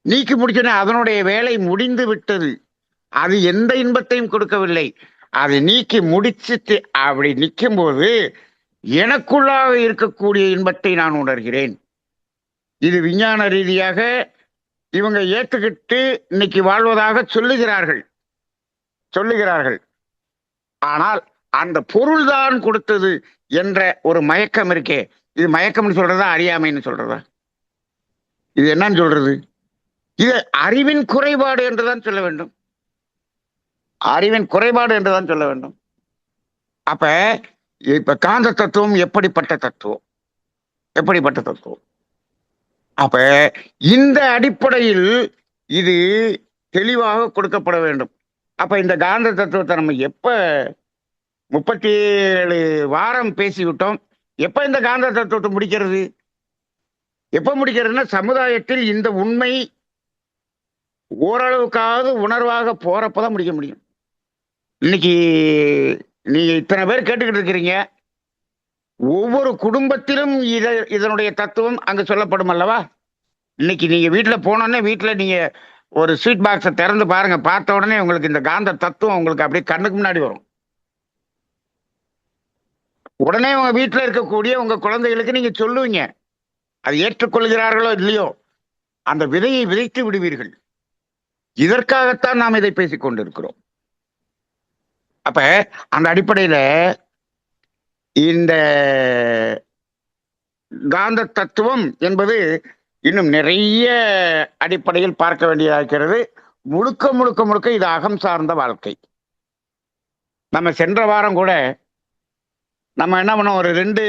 நீக்கி முடிச்சோன்னா அதனுடைய வேலை முடிந்து விட்டது. அது எந்த இன்பத்தையும் கொடுக்கவில்லை. அதை நீக்கி முடிச்சுட்டு அப்படி நிற்கும் போது எனக்குள்ளாக இருக்கக்கூடிய இன்பத்தை நான் உணர்கிறேன். இது விஞ்ஞான ரீதியாக இவங்க ஏற்றுக்கிட்டு இன்னைக்கு வாழ்வதாக சொல்லுகிறார்கள். ஆனால் அந்த பொருள்தான் கொடுத்தது என்ற ஒரு மயக்கம் இருக்கே, இது மயக்கம்னு சொல்றதா, அறியாமைன்னு சொல்றதா? இது என்னன்னு சொல்றது? இது அறிவின் குறைபாடு என்றுதான் சொல்ல வேண்டும். அறிவின் குறைபாடு என்றுதான் சொல்ல வேண்டும். அப்ப இப்ப காந்த தத்துவம் எப்படிப்பட்ட தத்துவம்? எப்படிப்பட்ட தத்துவம்? அப்ப இந்த அடிப்படையில் இது தெளிவாக கொடுக்கப்பட வேண்டும். அப்ப இந்த காந்த தத்துவத்தை நம்ம எப்ப 37 வாரம் பேசிவிட்டோம். எப்ப இந்த காந்த தத்துவத்தை முடிக்கிறது? எப்ப முடிக்கிறதுன்னா, சமுதாயத்தில் இந்த உண்மை ஓரளவுக்காவது உணர்வாக போறப்பதான் முடிக்க முடியும். இன்னைக்கு நீங்க இத்தனை பேர் கேட்டுக்கிட்டு இருக்கிறீங்க. ஒவ்வொரு குடும்பத்திலும் இதனுடைய தத்துவம் அங்கு சொல்லப்படும் அல்லவா? இன்னைக்கு நீங்க வீட்டுல போனோடனே, வீட்டுல நீங்க ஒரு ஸ்வீட் பாக்ஸை திறந்து பாருங்க. பார்த்த உடனே உங்களுக்கு இந்த காந்த தத்துவம் உங்களுக்கு அப்படியே கண்ணுக்கு முன்னாடி வரும். உடனே உங்க வீட்டுல இருக்கக்கூடிய உங்க குழந்தைகளுக்கு நீங்க சொல்லுவீங்க. அது ஏற்றுக்கொள்கிறார்களோ இல்லையோ, அந்த விதையை விதைத்து விடுவீர்கள். இதற்காகத்தான் நாம் இதை பேசிக் கொண்டிருக்கிறோம். அப்ப அந்த அடிப்படையில இந்த காந்த தத்துவம் என்பது இன்னும் நிறைய அடிப்படையில் பார்க்க வேண்டியதா இருக்கிறது. முழுக்க முழுக்க முழுக்க இது அகம் சார்ந்த வாழ்க்கை. நம்ம சென்ற வாரம் கூட நம்ம என்ன பண்ணோம், ஒரு 2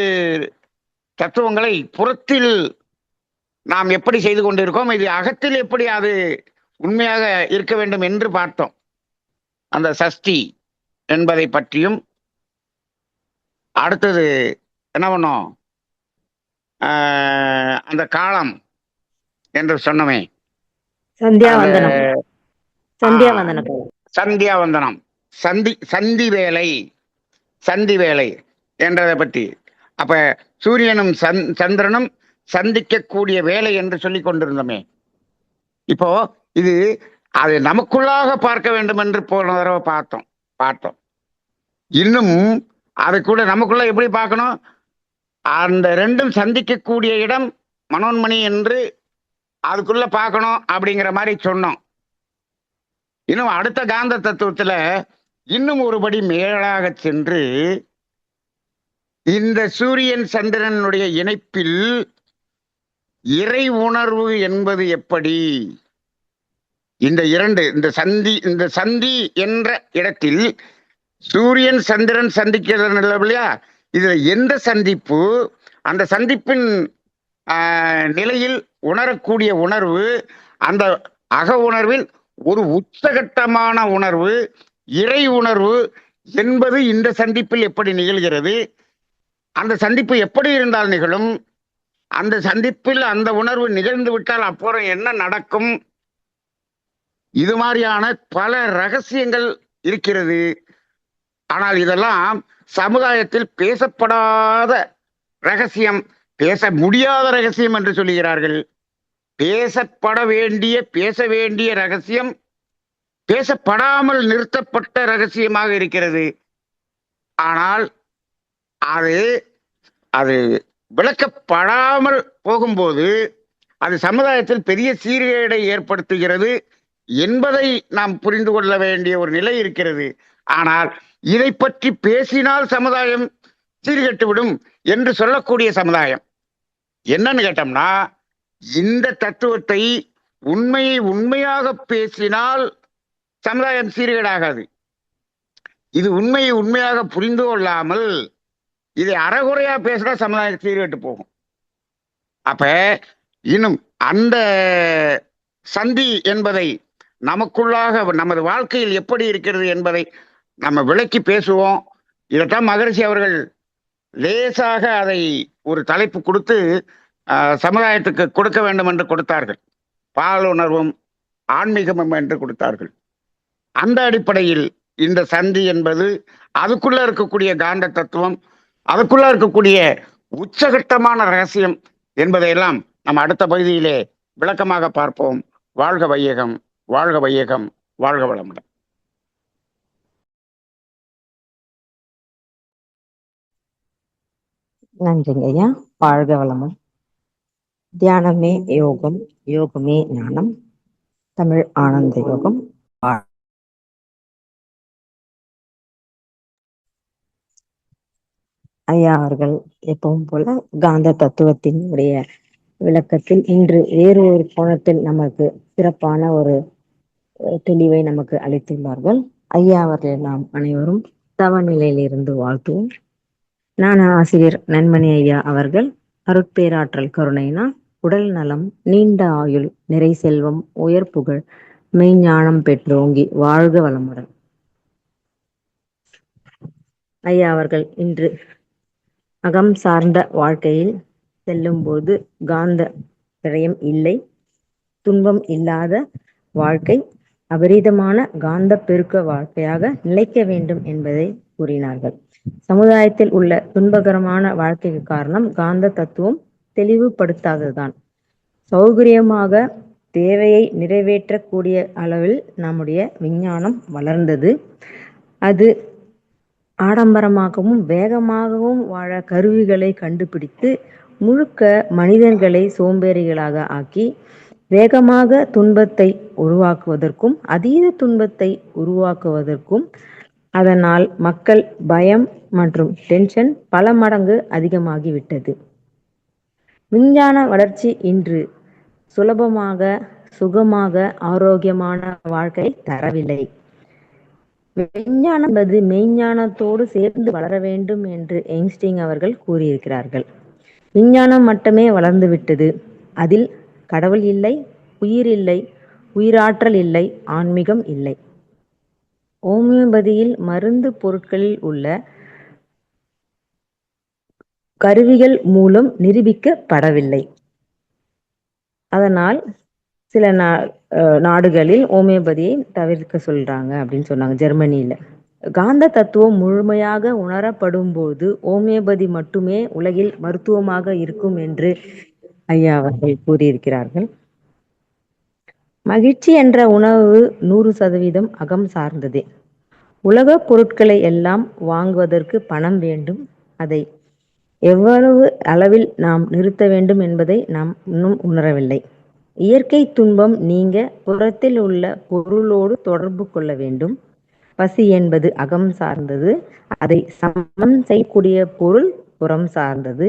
தத்துவங்களை புறத்தில் நாம் எப்படி செய்து கொண்டிருக்கோம், இது அகத்தில் எப்படி அது உண்மையாக இருக்க வேண்டும் என்று பார்த்தோம். அந்த சஷ்டி என்பதை பற்றியும், அடுத்தது என்ன பண்ணோம், அந்த காலம் என்று சொன்னமே, சந்தியாவந்தனம். சந்தியாவந்தனம். சந்தியாவந்தனம், சந்தி வேலை என்றதை பற்றி. அப்ப சூரியனும் சந்திரனும் சந்திக்கக்கூடிய வேலை என்று சொல்லி கொண்டிருந்தோமே. இப்போ இது அது நமக்குள்ளாக பார்க்க வேண்டும் என்று போன தடவை பார்த்தோம். இன்னும் அதை கூட நமக்குள்ள எப்படி பார்க்கணும், அந்த ரெண்டும் சந்திக்கக்கூடிய இடம் மனோன்மணி என்று அதுக்குள்ள பார்க்கணும் அப்படிங்கிற மாதிரி சொன்னோம். இன்னும் அடுத்த காந்த தத்துவத்துல இன்னும் ஒருபடி மேலாக சென்று இந்த சூரியன் சந்திரனுடைய இணைப்பில் இறை உணர்வு என்பது எப்படி, இந்த சந்தி என்ற இடத்தில் சூரியன் சந்திரன் சந்திக்கிறது இல்லையா, இதுல எந்த சந்திப்பு, அந்த சந்திப்பின் நிலையில் உணரக்கூடிய உணர்வு, அந்த அக உணர்வில் ஒரு உச்சகட்டமான உணர்வு, இறை உணர்வு என்பது இந்த சந்திப்பில் எப்படி நிகழ்கிறது, அந்த சந்திப்பு எப்படி இருந்தால் நிகழும், அந்த சந்திப்பில் அந்த உணர்வு நிகழ்ந்து விட்டால் அப்புறம் என்ன நடக்கும், இது மாதிரியான பல ரகசியங்கள் இருக்கிறது. ஆனால் இதெல்லாம் சமுதாயத்தில் பேசப்படாத ரகசியம், பேச முடியாத ரகசியம் என்று சொல்லுகிறார்கள். பேச வேண்டிய ரகசியம் பேசப்படாமல் நிறுத்தப்பட்ட ரகசியமாக இருக்கிறது. ஆனால் அது விளக்கப்படாமல் போகும்போது அது சமுதாயத்தில் பெரிய சீர்கேடை ஏற்படுத்துகிறது என்பதை நாம் புரிந்து கொள்ள வேண்டிய ஒரு நிலை இருக்கிறது. ஆனால் இதை பற்றி பேசினால் சமுதாயம் சீர்கெட்டுவிடும் என்று சொல்லக்கூடிய சமுதாயம் என்னன்னு கேட்டோம்னா, இந்த தத்துவத்தை உண்மையாக பேசினால் சமுதாயம் சீர்கேடாகாது. இது உண்மையாக புரிந்து கொள்ளாமல் இதை அறகுறையா பேசினா சமுதாயம் சீர்கெட்டு போகும். அப்ப இன்னும் அந்த சந்தி என்பதை நமக்குள்ளாக நமது வாழ்க்கையில் எப்படி இருக்கிறது என்பதை நம்ம விளக்கி பேசுவோம். இதைத்தான் மகரிஷி அவர்கள் லேசாக அதை ஒரு தலைப்பு கொடுத்து சமுதாயத்துக்கு கொடுக்க வேண்டும் என்று கொடுத்தார்கள். பாலுணர்வும் ஆன்மீகமும் என்று கொடுத்தார்கள். அந்த அடிப்படையில் இந்த சந்தி என்பது, அதுக்குள்ள இருக்கக்கூடிய காந்த தத்துவம், அதுக்குள்ள இருக்கக்கூடிய உச்சகட்டமான ரகசியம் என்பதையெல்லாம் நம்ம அடுத்த பகுதியிலே விளக்கமாக பார்ப்போம். வாழ்க வையகம், வாழ்க வையகம், வாழ்க வளமுடன். நன்றிங்க ஐயா. வாழ்க வளமுடன். தியானமே யோகம், யோகமே ஞானம். தமிழ் ஆனந்த யோகம். ஐயா அவர்கள் எப்பவும் போல காந்த தத்துவத்தினுடைய விளக்கத்தில் இன்று வேறு ஒரு கோணத்தில் நமக்கு சிறப்பான ஒரு தெளிவை நமக்கு அளித்துள்ளார்கள். ஐயா அவர்களை நாம் அனைவரும் தவ நிலையிலிருந்து வாழ்த்துவோம். நான் ஆசிரியர் நன்மணி ஐயா அவர்கள் அருட்பேராற்றல் கருணைனா உடல் நலம், நீண்ட ஆயுள், நிறை செல்வம், உயர் புகழ், மெய்ஞானம் பெற்றோங்கி வாழ்க வளமுடன். ஐயா அவர்கள் இன்று அகம் சார்ந்த வாழ்க்கையில் செல்லும் போது காந்த விரயம் இல்லை, துன்பம் இல்லாத வாழ்க்கை அபரீதமான காந்த பெருக்க வாழ்க்கையாக நிலைக்க வேண்டும் என்பதை கூறினார்கள். சமுதாயத்தில் உள்ள துன்பகரமான வாழ்க்கைக்கு காரணம் காந்த தத்துவம் தெளிவுபடுத்தாததுதான். சௌகரியமாக தேவையை நிறைவேற்றக்கூடிய அளவில் நம்முடைய விஞ்ஞானம் வளர்ந்தது. அது ஆடம்பரமாகவும் வேகமாகவும் வாழ கருவிகளை கண்டுபிடித்து முழுக்க மனிதர்களை சோம்பேறிகளாக ஆக்கி வேகமாக துன்பத்தை உருவாக்குவதற்கும் அதீத துன்பத்தை உருவாக்குவதற்கும் அதனால் மக்கள் பயம் மற்றும் டென்ஷன் பல மடங்கு அதிகமாகிவிட்டது. விஞ்ஞான வளர்ச்சி இன்று சுலபமாக சுகமாக ஆரோக்கியமான வாழ்க்கை தரவில்லை. விஞ்ஞானம் என்பது மெய்ஞானத்தோடு சேர்ந்து வளர வேண்டும் என்று ஐன்ஸ்டீன் அவர்கள் கூறியிருக்கிறார்கள். விஞ்ஞானம் மட்டுமே வளர்ந்துவிட்டது, அதில் கடவுள் இல்லை, உயிர் இல்லை, உயிராற்றல் இல்லை, ஆன்மீகம் இல்லை. ஹோமியோபதியில் மருந்து பொருட்களில் உள்ள கருவிகள் மூலம் நிரூபிக்கப்படவில்லை. அதனால் சில நாடுகளில் ஹோமியோபதியை தவிர்க்க சொல்றாங்க அப்படின்னு சொன்னாங்க. ஜெர்மனியில காந்த தத்துவம் முழுமையாக உணரப்படும் போது ஹோமியோபதி மட்டுமே உலகில் மருத்துவமாக இருக்கும் என்று ஐயா அவர்கள் கூறியிருக்கிறார்கள். மகிழ்ச்சி என்ற உணவு 100% அகம் சார்ந்ததே. உலக பொருட்களை எல்லாம் வாங்குவதற்கு பணம் வேண்டும். அதை எவ்வளவு அளவில் நாம் நிறுத்த வேண்டும் என்பதை நாம் இன்னும் உணரவில்லை. இயற்கை துன்பம் நீங்க புறத்தில் உள்ள பொருளோடு தொடர்பு கொள்ள வேண்டும். பசி என்பது அகம் சார்ந்தது. அதை சமன் செய்யக்கூடிய பொருள் புறம் சார்ந்தது.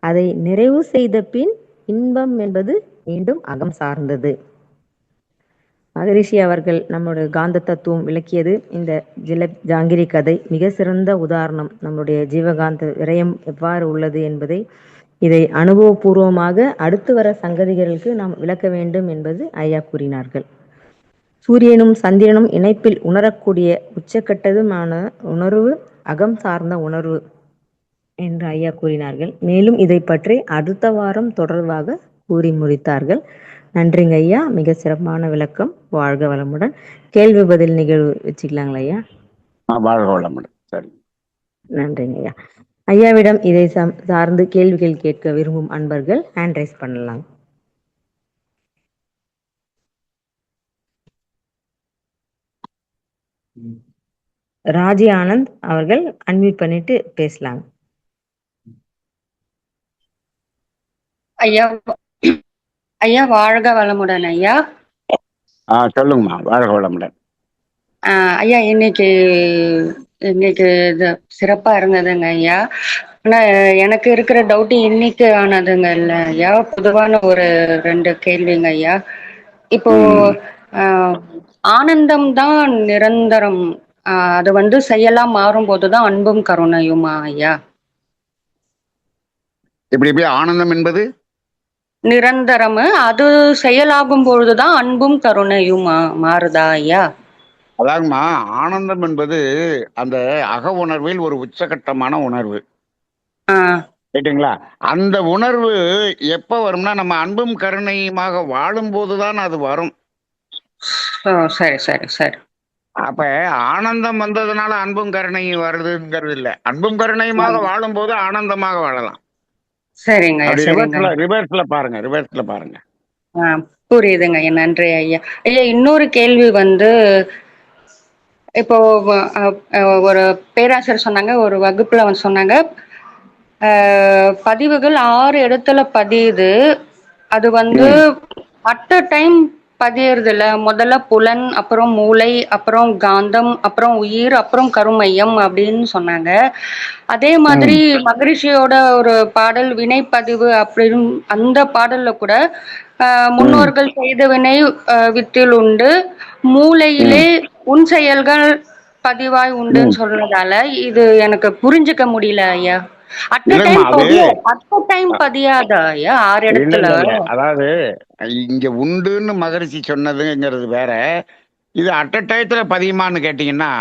அதை நிறைவு செய்த பின் இன்பம் என்பது மீண்டும் அகம் சார்ந்தது. மகரிஷி அவர்கள் நம்முடைய காந்த தத்துவம் விளக்கியது இந்த ஜாங்கிரி கதை மிக சிறந்த உதாரணம். நம்முடைய ஜீவகாந்த விரயம் எவ்வாறு உள்ளது என்பதை இதை அனுபவபூர்வமாக அடுத்து வர சங்கதிகளுக்கு நாம் விளக்க வேண்டும் என்பது ஐயா கூறினார்கள். சூரியனும் சந்திரனும் இணைப்பில் உணரக்கூடிய உச்சக்கட்டதுமான உணர்வு அகம் சார்ந்த உணர்வு என்று ஐயா கூறினார்கள். மேலும் இதை பற்றி அடுத்த வாரம் தொடர்பாக கூறி முடித்தார்கள். நன்றிங்க ஐயா, மிக சிறப்பான விளக்கம். வாழ்க வளமுடன். கேள்வி பதில் நிகழ்வு வச்சுக்கலாங்களா ஐயா? வாழ்க வளமுடன். சரி, நன்றிங்க ஐயா. ஐயாவிடம் இதை சார்ந்து கேள்விகள் கேட்க விரும்பும் அன்பர்கள் ஹேண்ட் ரைஸ் பண்ணலாம். ராஜி ஆனந்த் அவர்கள் அன்மியூட் பண்ணிட்டு பேசலாம். ஐயா ஐயா வாழ்க வளமுடன் ஐயா. சொல்லுங்கம்மா. வாழ்க வளமுடன். ஐயா இன்னைக்கு இது சிறப்பா இருந்ததுங்க ஐயா. ஆனா எனக்கு இருக்கிற டவுட் இன்னைக்கு ஆனதுங்க இல்ல ஐயா, பொதுவான ஒரு 2 கேள்விங்க ஐயா. இப்போ ஆனந்தம் தான் நிரந்தரம், அது செயலா மாறும் போதுதான் அன்பும் கருணையுமா ஐயா? இப்படி ஆனந்தம் என்பது நிரந்தரம், அது செயலாகும் பொழுதுதான் அன்பும் கருணையும் மாறுதா ஐயா? அதாங்கம்மா, ஆனந்தம் என்பது அந்த அக உணர்வில் ஒரு உச்சகட்டமான உணர்வு. கேட்டீங்களா? அந்த உணர்வு எப்ப வரும்னா நம்ம அன்பும் கருணையுமாக வாழும் போதுதான் அது வரும். சரி சரி சரி. அப்ப ஆனந்தம் வந்ததுனால அன்பும் கருணையும் வருதுங்கிறது இல்ல. அன்பும் கருணையுமாக வாழும் போது ஆனந்தமாக வாழலாம். சரிங்க. ரிவர்ஸ்ல பாருங்க. புரியுதுங்க. நன்றி ஐயா. ஐயா இன்னொரு கேள்வி இப்போ ஒரு பேராசிரியர் சொன்னாங்க, ஒரு வகுப்புல சொன்னாங்க, பதிவுகள் 6 இடத்துல பதியுது. அது அட் அ டைம் பதியறது இல்ல. முதல்ல புலன், அப்புறம் மூளை, அப்புறம் காந்தம், அப்புறம் உயிர், அப்புறம் கருமையம் அப்படின்னு சொன்னாங்க. அதே மாதிரி மகரிஷியோட ஒரு பாடல் வினைப்பதிவு அப்படின்னு, அந்த பாடல்ல கூட முன்னோர்கள் செய்த வினை வித்தில் உண்டு, மூளையிலே உன் செயல்கள் பதிவாய் உண்டுன்னு சொல்றதால இது எனக்கு புரிஞ்சுக்க முடியல ஐயா. அட் அ டைம் பதியாதா ஐயா 6 இடத்துல? அதாவது இங்க உண்டுன்னு மகரிஷி சொன்னதுங்கிறது வேற, இது அட் அ டயத்துல பதியுமான்னு கேட்டீங்கன்னா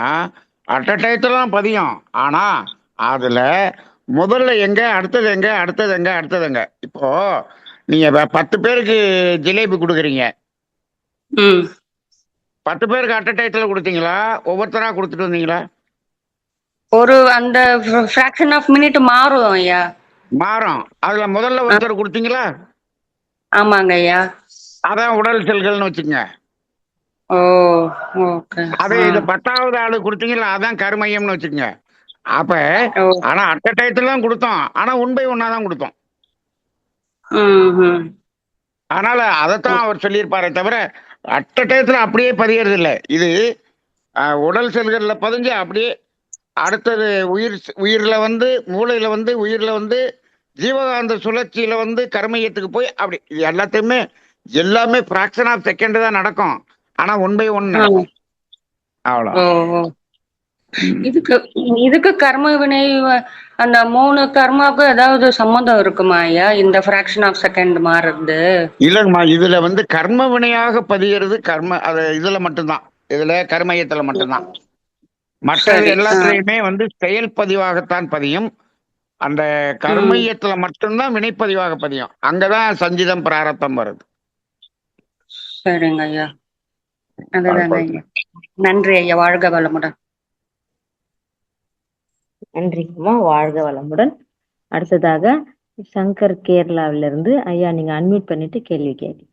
அட் அ டயத்துல பதியும். ஆனா அதுல முதல்ல எங்க, அடுத்தது எங்க, அடுத்தது எங்க. இப்போ நீங்க 10 பேருக்கு ஜிலேபி கொடுக்குறீங்க. 10 பேருக்கு அட் அ டயத்துல கொடுத்தீங்களா, ஒவ்வொருத்தரா கொடுத்துட்டு வந்தீங்களா? ஒரு அந்த ஃபிராக்ஷன் ஆஃப் மினிட் மாறும் ஐயா. மாறும். அதுல முதல்ல ஒருத்தர் கொடுத்தீங்களா? ஆமாங்க ஐயா. அதான் உடல் செல்கள்னு வச்சுக்கோங்க. அதே இது 10வது ஆளு கொடுத்தீங்களா, அதான் கருமையம்னு வச்சுக்கோங்க. அப்ப ஆனா அட் அ டயத்துல தான் கொடுத்தோம், ஆனா 1 by 1 தான் கொடுத்தோம். அதனால அதைத்தான் அவர் சொல்லியிருப்பாரே தவிர அட் அ டயத்துல அப்படியே பதியறது இல்லை. இது உடல் செல்கள்ல பதிஞ்சு அப்படியே அடுத்தது உயிர்ல மூளையில உயிர்ல ஜீவகாந்த சுழற்சியில கர்மயத்துக்கு போய் அப்படி இது எல்லாத்தையுமே எல்லாமே பிராக்ஷன் ஆஃப் செகண்ட் தான் நடக்கும். ஆனா 1/1 ஆ. நடக்கும். அவ்வளோ. ஓ ஓ. இதுக்கு இதுக்கு கர்ம வினை அந்த 3 கர்மாவுக்கு ஏதாவது சம்மந்தம் இருக்குமா ஐயா, இந்த ஃபிராக்ஷன் ஆஃப் செகண்ட் மாறுறது? இல்லைங்கம்மா, இதுல கர்ம வினையாக பதிகிறது அது இதுல மட்டும்தான். இதுல கர்மயத்துல மட்டும்தான். மற்றது சரி. எல்லாத்துலயுமே செயல் பதிவாகத்தான் பதியும். அந்த கர்மயத்துல மட்டும்தான் வினைப்பதிவாக பதியும். அங்கதான் சஞ்சிதம் பிராரத்தம் வருது. சரிங்க ஐயா. அதுதாங்க ஐயா. நன்றி ஐயா. வாழ்க வளமுடன். நன்றிங்கம்மா, வாழ்க வளமுடன். அடுத்ததாக சங்கர் கேரளாவிலிருந்து. ஐயா, நீங்க அன்மியூட் பண்ணிட்டு கேள்வி கேள்வி.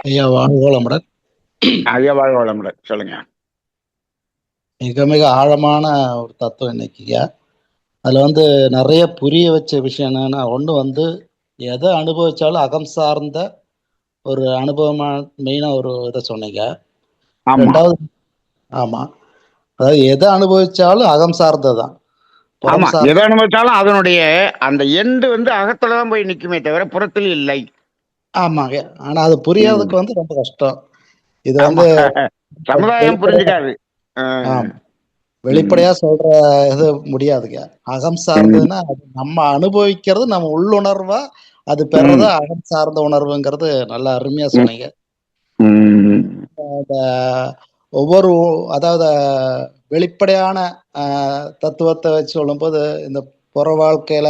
ஐயா வாழ்க வளமுடன். ஐயா வாழ்க வளமுடன். சொல்லுங்க. மிக மிக ஆழமான ஒரு தத்துவம் இன்னைக்குங்க. அதுல நிறைய புரிய வச்ச விஷயம் என்னன்னா, ஒண்ணு எதை அனுபவிச்சாலும் அகம் சார்ந்த ஒரு அனுபவமா மெயினா ஒரு இதை சொன்னீங்க. ரெண்டாவது, ஆமா, அதாவது எதை அனுபவிச்சாலும் அகம் சார்ந்ததுதான். ஆமா, எதை அனுபவிச்சாலும் அதனுடைய அந்த எண்டு அகத்துலதான் போய் நிக்குமே தவிர புறத்தில் இல்லை. ஆமாங்க. ஆனா அது புரியறதுக்கு ரொம்ப கஷ்டம். இது சமுதாயம் புரிஞ்சுக்காது. வெளிப்படையா சொல்ற இது முடியாதுங்க. அகம் சார்ந்ததுன்னா அது நம்ம அனுபவிக்கிறது, நம்ம உள்ளுணர்வா அது பெறதா அகம் சார்ந்த உணர்வுங்கிறது நல்லா அருமையா சொன்னீங்க. ஒவ்வொரு அதாவது வெளிப்படையான தத்துவத்தை வச்சு சொல்லும்போது இந்த புற வாழ்க்கையில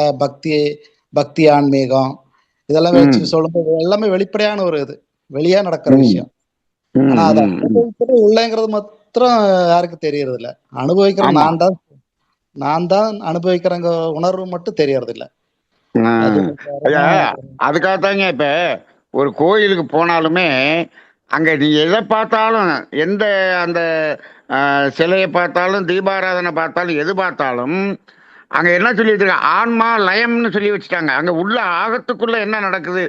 பக்தி ஆன்மீகம் இதெல்லாம் வச்சு சொல்லும்போது எல்லாமே வெளிப்படையான ஒரு இது, வெளியா நடக்கிற விஷயம். ஆனா அதை அனுபவிக்கிறது உள்ளங்கிறது மாத்திரம் யாருக்கு தெரியறது இல்ல. அனுபவிக்கிற நான் தான் அனுபவிக்கிறங்க உணர்வு மட்டும் தெரியறது இல்ல. அதுக்காகத்தாங்க இப்ப ஒரு கோயிலுக்கு போனாலுமே அங்க நீ எதை பார்த்தாலும், எந்த அந்த சிலையை பார்த்தாலும், தீபாராதனை பார்த்தாலும், எது பார்த்தாலும் அங்க என்ன சொல்லி வச்சிருக்காங்க, ஆன்மா லயம்னு சொல்லி வச்சுட்டாங்க. அங்க உள்ள அகத்துக்குள்ள என்ன நடக்குது,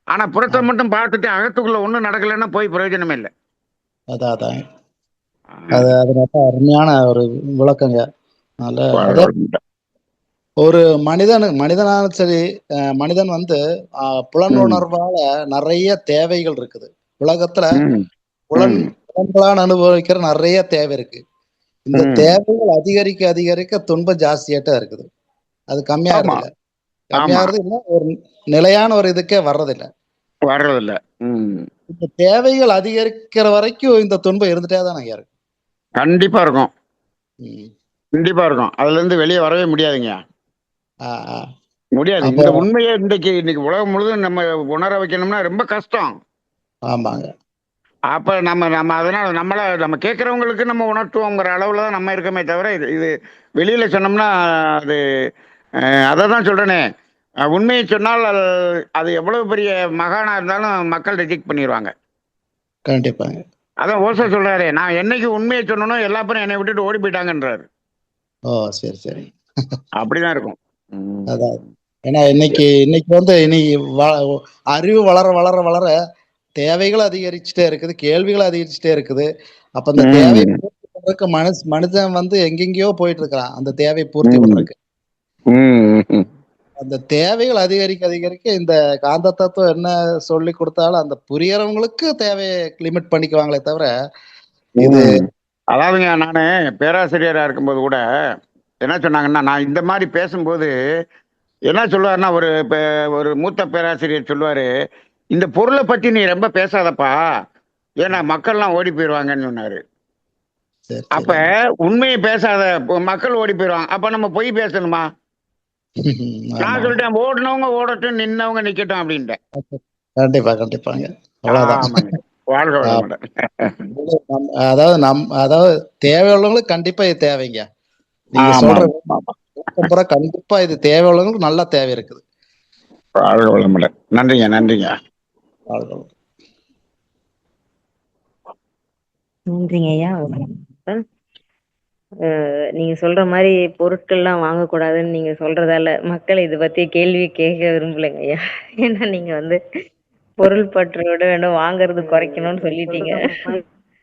ஆனா புறத்தை மட்டும் பார்த்துட்டு அகத்துக்குள்ள ஒண்ணும் நடக்கலைன்னா போய் பிரயோஜனமே இல்லை. அதான் அது அருமையான ஒரு விளக்கங்க. ஒரு மனிதனாலும் சரி, மனிதன் புலனுணர்வால நிறைய தேவைகள் இருக்குது உலகத்துல. புலன்களால் அனுபவிக்கிற நிறைய தேவை இருக்கு. இந்த தேவைகள் அதிகரிக்க அதிகரிக்க துன்பம் ஜாஸ்தியாட்டா இருக்குது. அது கம்மியாகிறது இல்ல, ஒரு நிலையான ஒரு இதுக்கே வர்றதில்லை. இந்த தேவைகள் அதிகரிக்கிற வரைக்கும் இந்த துன்பம் இருந்துட்டே தான் இருக்கு. கண்டிப்பா இருக்கும். அதுல இருந்து வெளியே வரவே முடியாதுங்க. முடியாது. இந்த உண்மையை இன்னைக்கு உலகம் முழுதும் நம்ம உணர வைக்கணும்னா ரொம்ப கஷ்டம். ஆமாங்க. அப்ப நம்ம அதனால நம்ம கேட்கறவங்களுக்கு நம்ம உணர்த்துவோங்கிற அளவுல தான் நம்ம இருக்கமே தவிர, இது வெளியில சொன்னோம்னா அது அதான் சொல்றேனே, உண்மையை சொன்னால் அது எவ்வளவு பெரிய மகானா இருந்தாலும் மக்கள் ரிஜெக்ட் பண்ணிடுவாங்க. கண்டிப்பாங்க. அதான் ஓசோ சொல்றாரு, நான் என்னைக்கு உண்மையை சொன்னோம் எல்லா பேரும் என்னை விட்டுட்டு ஓடி போயிட்டாங்கன்றாரு. ஓ சரி சரி. அப்படிதான் இருக்கும். அதான் ஏன்னா இன்னைக்கு அறிவு வளர வளர வளர தேவைகள் அதிகரிச்சுட்டே இருக்குது, கேள்விகள் அதிகரிச்சுட்டே இருக்குது. அப்ப அந்த தேவை பூர்த்தி பண்றதுக்கு மனிதன் எங்கெங்கயோ போயிட்டு இருக்கான் அந்த தேவை பூர்த்தி பண்றதுக்கு. அந்த தேவைகள் அதிகரிக்க அதிகரிக்க இந்த காந்த தத்துவம் என்ன சொல்லி கொடுத்தாலும் அந்த புரியறவங்களுக்கு தேவையை லிமிட் பண்ணிக்குவாங்களே தவிர இது. அதாவதுங்க, நானு பேராசிரியரா இருக்கும்போது கூட என்ன சொன்னாங்கன்னா, நான் இந்த மாதிரி பேசும்போது என்ன சொல்லுவாருன்னா, ஒரு மூத்த பேராசிரியர் சொல்லுவாரு, இந்த பொருளை பத்தி நீ ரொம்ப பேசாதப்பா, ஏன்னா மக்கள்லாம் ஓடி போயிடுவாங்கன்னு சொன்னாரு. அப்ப உண்மையை பேசாத மக்கள் ஓடி போயிடுவாங்க. அப்ப நம்ம பொய் பேசணுமா? நான் சொல்லிட்டேன், ஓடுனவங்க ஓடட்டும், நின்னவங்க நிக்கட்டும் அப்படின்ட்டேன். கண்டிப்பா கண்டிப்பாங்க. வாழ்க வளமுடன். அதாவது தேவையுள்ளவங்களுக்கு கண்டிப்பா இது தேவைங்க. நீங்க சொல்ற கண்டிப்பா இது தேவையுள்ளவங்களுக்கு நல்ல தேவை இருக்குது. வாழ்க வளமுடன். நன்றிங்க. நன்றிங்க ஐயா. நீங்க சொல்ற மாதிரி பொருட்கள்லாம் வாங்கக்கூடாதுன்னு நீங்க சொல்றதால மக்கள் இதை பத்தி கேள்வி கேட்க விரும்பலைங்க ஐயா. ஏன்னா நீங்க பொருள் பற்றோட வேணும், வாங்குறது குறைக்கணும்னு சொல்லிட்டீங்க.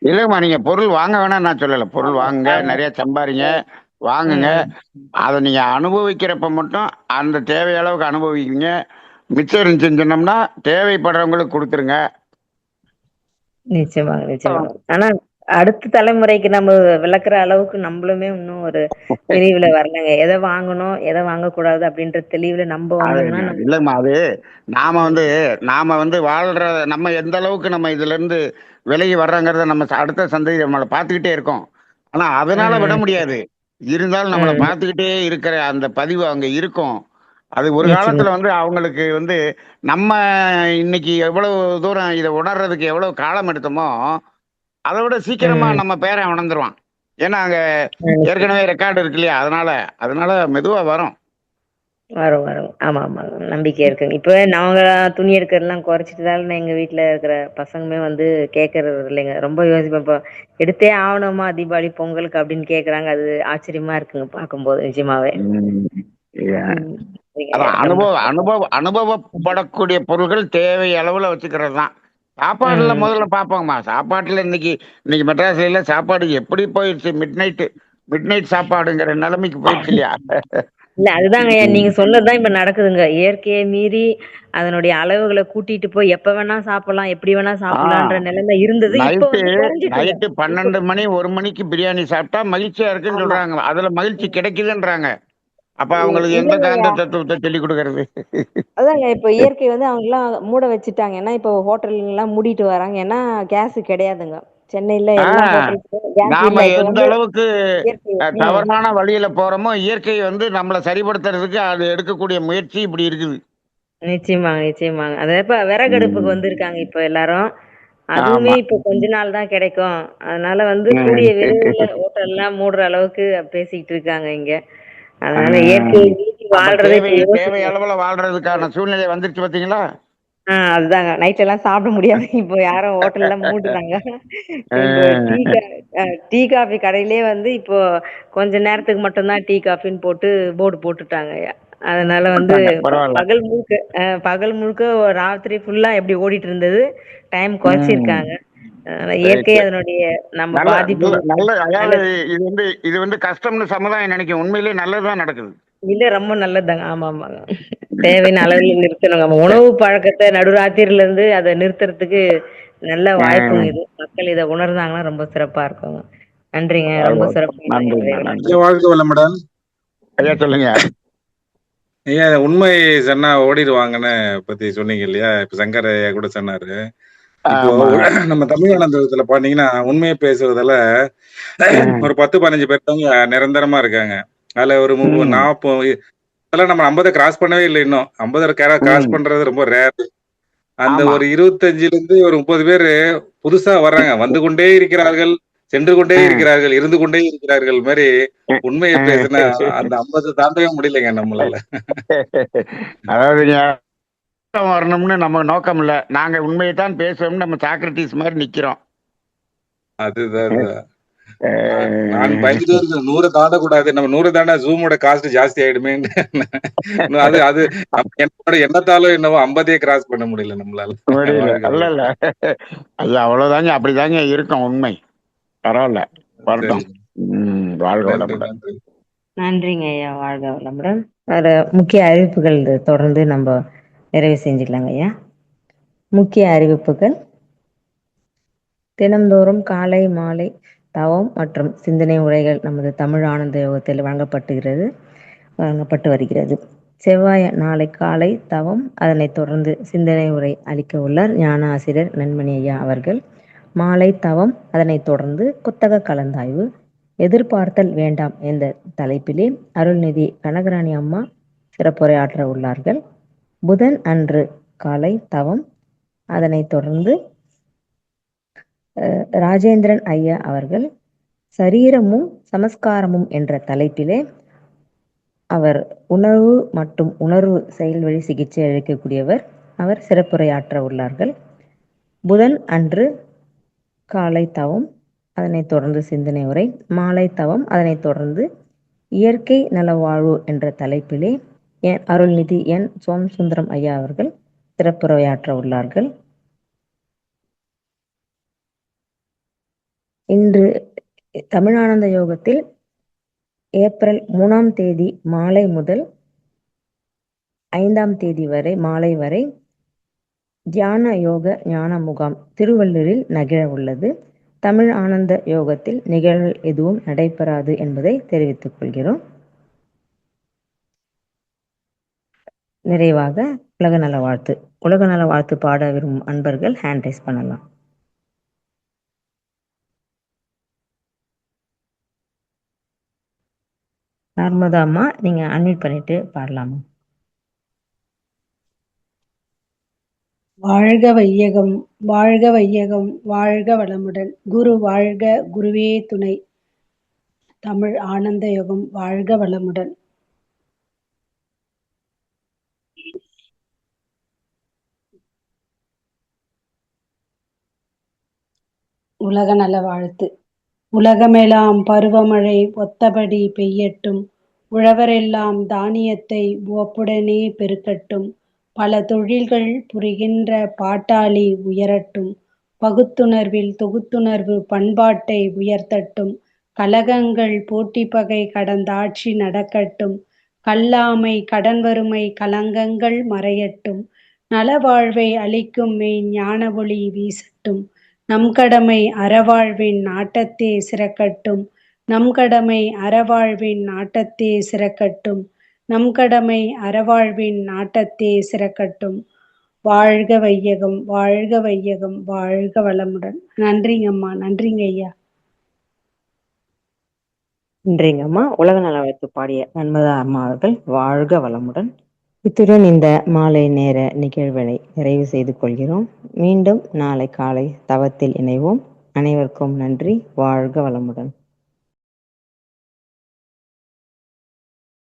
இல்லைம்மா, நீங்க பொருள் வாங்க வேணாம் நான் சொல்லல. பொருள் வாங்குங்க, நிறைய சம்பாரிங்க, வாங்குங்க. அதை நீங்க அனுபவிக்கிறப்ப மட்டும் அந்த தேவை அளவுக்கு அனுபவிக்கீங்க. மிச்சம் இருந்துச்சுன்னு சொன்னோம்னா தேவைப்படுறவங்களுக்கு கொடுத்துருங்க. நிச்சயமாங்க, நிச்சயமாங்க. ஆனா அடுத்த தலைமுறைக்கு நம்ம விளக்குற அளவுக்கு நம்மளுமே இன்னும் ஒரு தெளிவுல வரலங்க. எத வாங்கணும், எத வாங்கக்கூடாது அப்படின்ற தெளிவுல நம்ப அது வந்தோம்னா நம்ம இல்லைம்மா, அது ம். நாம வந்து வாழ்ற நம்ம எந்த அளவுக்கு நம்ம இதுல இருந்து விலகி வர்றோங்கிறத நம்ம அடுத்த சந்ததி நம்மளை பார்த்துக்கிட்டே இருக்கோம். ஆனா அதனால விட ம். முடியாது. இருந்தாலும் நம்மளை ம். பார்த்துக்கிட்டே இருக்கிற அந்த பதிவு அங்க இருக்கும். அது ஒரு நிச்சயமா. காலத்துல வந்து அவங்களுக்கு வந்து நம்ம இன்னைக்கு எவ்வளவு தூரம் இதை உணர்றதுக்கு எவ்வளவு காலம் எடுத்தோமோ அதை விட சீக்கிரமா ம். நம்ம பேரன் உணர்ந்துருவான். ஏன்னா அங்க நிச்சயம். ஏற்கனவே ரெக்கார்டு இருக்கு இல்லையா, அதனால அதனால மெதுவா வரும். வரும், வரும். ஆமா, ஆமாங்க. நம்பிக்கை இருக்குங்க. இப்ப நாங்க துணி எடுக்கிறதெல்லாம் குறைச்சிட்டதால எங்க வீட்ல இருக்கிற பசங்களுமே வந்து கேட்கறது இல்லைங்க. ரொம்ப யோசிப்பேன். இப்போ எடுத்தே ஆகணுமா தீபாவளி, பொங்கலுக்கு அப்படின்னு கேட்கறாங்க. அது ஆச்சரியமா இருக்குங்க பார்க்கும்போது நிஜமாவே. ம். ம். சரிங்க. அதான் ரொம்ப அனுபவப்படக்கூடிய பொருள்கள் தேவை அளவுல வச்சுக்கிறது தான். சாப்பாடுல ம். முதல்ல பார்ப்போம்மா. சாப்பாட்டுல இன்னைக்கு இன்னைக்கு மெட்ராஸ்ல சாப்பாடு எப்படி போயிடுச்சு, மிட் நைட் சாப்பாடுங்கிற நிலைமைக்கு போயிடுச்சு இல்லையா. இல்ல அதுதாங்கய்யா. ம். நீங்க சொன்னதுதான் இப்ப நடக்குதுங்க. இயற்கையை மீறி அதனுடைய அளவுகள கூட்டிட்டு போய் எப்ப வேணா சாப்பிடலாம், எப்படி வேணா ஆ சாப்பிடலான்ற நிலைமை இருந்தது. இப்ப நைட்டு வந்து குறைஞ்சிட்டுங்க. நைட்டு இப்ப 12 மணி 1 மணிக்கு பிரியாணி சாப்பிட்டா மகிழ்ச்சியா இருக்குன்னு ஆமா. சொல்றாங்க. அதுல மகிழ்ச்சி கிடைக்குதுன்றாங்க. அப்ப அவங்களுக்கு எந்த இல்லங்கய்யா. காந்த தத்துவத்தை சொல்லிக் கொடுக்கறது. அதாங்க இப்ப இயற்கை வந்து அவங்கலாம் மூட வச்சுட்டாங்க. ஏன்னா, இப்போ ஹோட்டல்கள்லாம் மூடிட்டு வராங்க. ஏன்னா, கேஸ் கிடையாதுங்க. சென்னையில ஆ எல்லா ஹோட்டல்ஸ்லயும் கேஸ் நாம இல்ல. இப்ப எந்த வந்து அளவுக்கு இயற்கை ம். தவறான வழியில போறோமோ, இயற்கை வந்து நம்மள சரிப்படுத்துறதுக்கு அது எடுக்கக்கூடிய முயற்சி இப்படி இருக்குது. நிச்சயமாங்க, நிச்சயமாங்க. அது இப்ப விறகடுப்புக்கு ம். வந்திருக்காங்க இப்ப எல்லாரும். அதுவுமே ஆமா. இப்ப கொஞ்ச நாள் தான் கிடைக்கும். அதனால வந்து ம். கூடிய விரைவில ஹோட்டல்லாம் மூடுற அளவுக்கு பேசிக்கிட்டு இருக்காங்க இங்க. ஆ. அதனால இயற்கையை மீறி அப்ப வாழ்றத இப்ப தேவை யோசிக்கணும். அளவுல வாழ்றதுக்கான சூழ்நிலை வந்துருச்சு பாத்தீங்களா? அதுதாங்க. நைட் எல்லாம் சாப்பிட முடியாது. இப்போ யாரும் ஹோட்டல்லாம் மூடுறாங்க. இப்போ அ. டீ, காஃபி கடையிலேயே வந்து இப்போ கொஞ்ச நேரத்துக்கு மட்டும் தான் டீ, காஃபின்னு போட்டு போர்டு போட்டுட்டாங்கய்யா. அதனால வந்து போட்டாங்க. பரவால்ல. பகல் முழுக்க ராத்திரி ஃபுல்லா எப்படி ஓடிட்டு இருந்தது, டைம் ம். குறைச்சிருக்காங்க. அதனால இயற்கை ரைட்டு. அதனுடைய நம்ம நல்ல நல்ல பாதிப்புகள் நல்ல அதாவது நல்லது. இது வந்து கஷ்டம்னு சமுதாயம் நினைக்கும். உண்மையிலேயே நல்லதுதான் நடக்குது. இல்ல ரொம்ப நல்லதுதாங்க. ஆமாமாங்க. தேவையான அளவுல நிறுத்தணுங்க. நம்ம உணவு பழக்கத்த நடுராத்திரில இருந்து அத நிறுத்துறதுக்கு நல்ல வாய்ப்புங்க அ. இது. மக்கள் இத உணர்ந்தாங்கன்னா ரொம்ப சிறப்பா இருக்குங்க. நன்றிங்க. ரொம்ப வாழ்வாங்கம். சிறப்பான நன்றிங்க, உரையாடல். நன்றி. ஐயா வாழ்க வளமுடன். ஐயா சொல்லுங்க. ஐயா உண்மை சொன்னா ஓடிடுவாங்கன்னு பத்தி சொன்னீங்க இல்லையா? இப்ப சங்கர் ஐயா கூட சொன்னாரு. இப்போ ஆமா. நம்ம தமிழானந்தத்துல பாத்தீங்கன்னா, உண்மைய பேசுறதுல ம். ஒரு 10, 15 பேர் தாங்க நிரந்தரமா இருக்காங்க. அதுல ஒரு ம். 40 அதெல்லாம் நம்ம 50 கிராஸ் பண்ணவே இல்ல இன்னும். 50 கிராஸ் ம். பண்றது ரொம்ப ரேர். அந்த ஆமா. ஒரு 25லிருந்து ஒரு 30 பேரு புதுசா வர்றாங்க. வந்து கொண்டே இருக்கிறார்கள், சென்று கொண்டே அ. இருக்கிறார்கள், இருந்து கொண்டே இருக்கிறார்கள் மாரி அ. உண்மைய அ. பேசுனா அந்த 50 தாண்டவே முடியலைங்க நம்மளால. அதாவதுங்க வரணும்னு நம்ம நோக்கம் இல்ல. நாங்க உண்மையைத்தான் பேசுவோம்னு நம்ம சாக்ரடீஸ் மாரி நிக்கிறோம். அதுதான். நான் அ. பயந்துட்டே இருக்கேன். 100 தாண்டக்கூடாது. நம்ம 100 தாண்டா Zoomோட காஸ்ட் ஜாஸ்தி ஆயிடுமேன்னு. அது அது என்னோட எண்ணத்தாலோ என்னவோ 50 கிராஸ் பண்ண முடியல நம்மளால. முடியல. வாழ்க இல்ல, இல்ல. வளமுடன். அது அவ்வளவுதாங்க. அப்படிதாங்க இருக்கும் உண்மை. பரவால்ல. வரட்டும். சரிங்க. வாழ்க நன்றி, வளமுடன். நன்றி. நன்றிங்க ஐயா. வாழ்க வளமுடன். வேற முக்கிய அறிவிப்புகள் தொடர்ந்து நம்ம நிறைவு செஞ்சுக்கலாங்க ஐயா. முக்கிய அறிவிப்புகள் தினம்தோறும் காலை, மாலை தவம் மற்றும் சிந்தனை உரைகள் நமது தமிழ் ஆனந்த யோகத்தில் வழங்கப்பட்டு வருகிறது. செவ்வாய் நாளை காலை தவம், அதனைத் தொடர்ந்து சிந்தனை உரை அளிக்க உள்ளார் ஞான ஆசிரியர் நன்மணி ஐயா அவர்கள். மாலை தவம், அதனைத் தொடர்ந்து புத்தக கலந்தாய்வு, எதிர்பார்த்தல் வேண்டாம் என்ற தலைப்பிலே அருள்நிதி கனகராணி அம்மா சிறப்புரையாற்ற உள்ளார்கள். புதன் அன்று காலை தவம், அதனைத் தொடர்ந்து ராஜேந்திரன் ஐயா அவர்கள் சரீரமும் சமஸ்காரமும் என்ற தலைப்பிலே அவர் உணர்வு மற்றும் உணர்வு செயல்வழி சிகிச்சை அளிக்கக்கூடியவர். அவர் சிறப்புரையாற்ற உள்ளார்கள். புதன் அன்று காலை தவம், அதனைத் தொடர்ந்து சிந்தனை உரை, மாலை தவம், அதனைத் தொடர்ந்து இயற்கை நலவாழ்வு என்ற தலைப்பிலே அருள்நிதி என் சோமசுந்தரம் ஐயா அவர்கள் சிறப்புரையாற்ற உள்ளார்கள். இன்று தமிழானந்த யோகத்தில் ஏப்ரல் 3ஆம் தேதி மாலை முதல் 5ஆம் தேதி வரை மாலை வரை தியான யோக ஞான முகாம் திருவள்ளூரில் நகர உள்ளது. தமிழ் ஆனந்த யோகத்தில் நிகழ்வு எதுவும் நடைபெறாது என்பதை தெரிவித்துக் கொள்கிறோம். நிறைவாக உலக நல வாழ்த்து. உலக நல வாழ்த்து பாட விரும்பும் அன்பர்கள் ஹேண்ட் ரைஸ் பண்ணலாம். நர்மதா அம்மா, நீங்க அன்மியூட் பண்ணிட்டு பாடலாமா? வாழ்க வையகம், வாழ்க வையகம், வாழ்க வளமுடன். குரு வாழ்க, குருவே துணை. தமிழ் ஆனந்த யோகம் வாழ்க வளமுடன். உலக நல வாழ்த்து. உலகமெல்லாம் பருவமழை ஒத்தபடி பெய்யட்டும், உழவரெல்லாம் தானியத்தை உவப்புடனே பெருக்கட்டும், பல தொழில்கள் புரிகின்ற பாட்டாளி உயரட்டும், பகுத்துணர்வில் தொகுத்துணர்வு பண்பாட்டை உயர்த்தட்டும், கலகங்கள் போட்டி பகை கடந்தாட்சி நடக்கட்டும், கல்லாமை கடன் வறுமை கலங்கங்கள் மறையட்டும், நலவாழ்வை அளிக்கும் மெய் ஞான ஒளி வீசட்டும், நம் கடமை அறவாழ்வின் நாட்டத்தே சிறக்கட்டும், நம் கடமை அறவாழ்வின் நாட்டத்தே சிறக்கட்டும், நம் கடமை அறவாழ்வின் நாட்டத்தே சிறக்கட்டும். வாழ்க வையகம், வாழ்க வையகம், வாழ்க வளமுடன். நன்றிங்கம்மா, நன்றிங்க ஐயா. நன்றிங்கம்மா. உலக நல வாழ்த்து பாடிய நர்மதா அம்மா அவர்கள் வாழ்க வளமுடன். இத்துடன் இந்த மாலை நேர நிகழ்வுகளை நிறைவு செய்து கொள்கிறோம். மீண்டும் நாளை காலை தவத்தில் இணைவோம். அனைவருக்கும் நன்றி. வாழ்க வளமுடன்.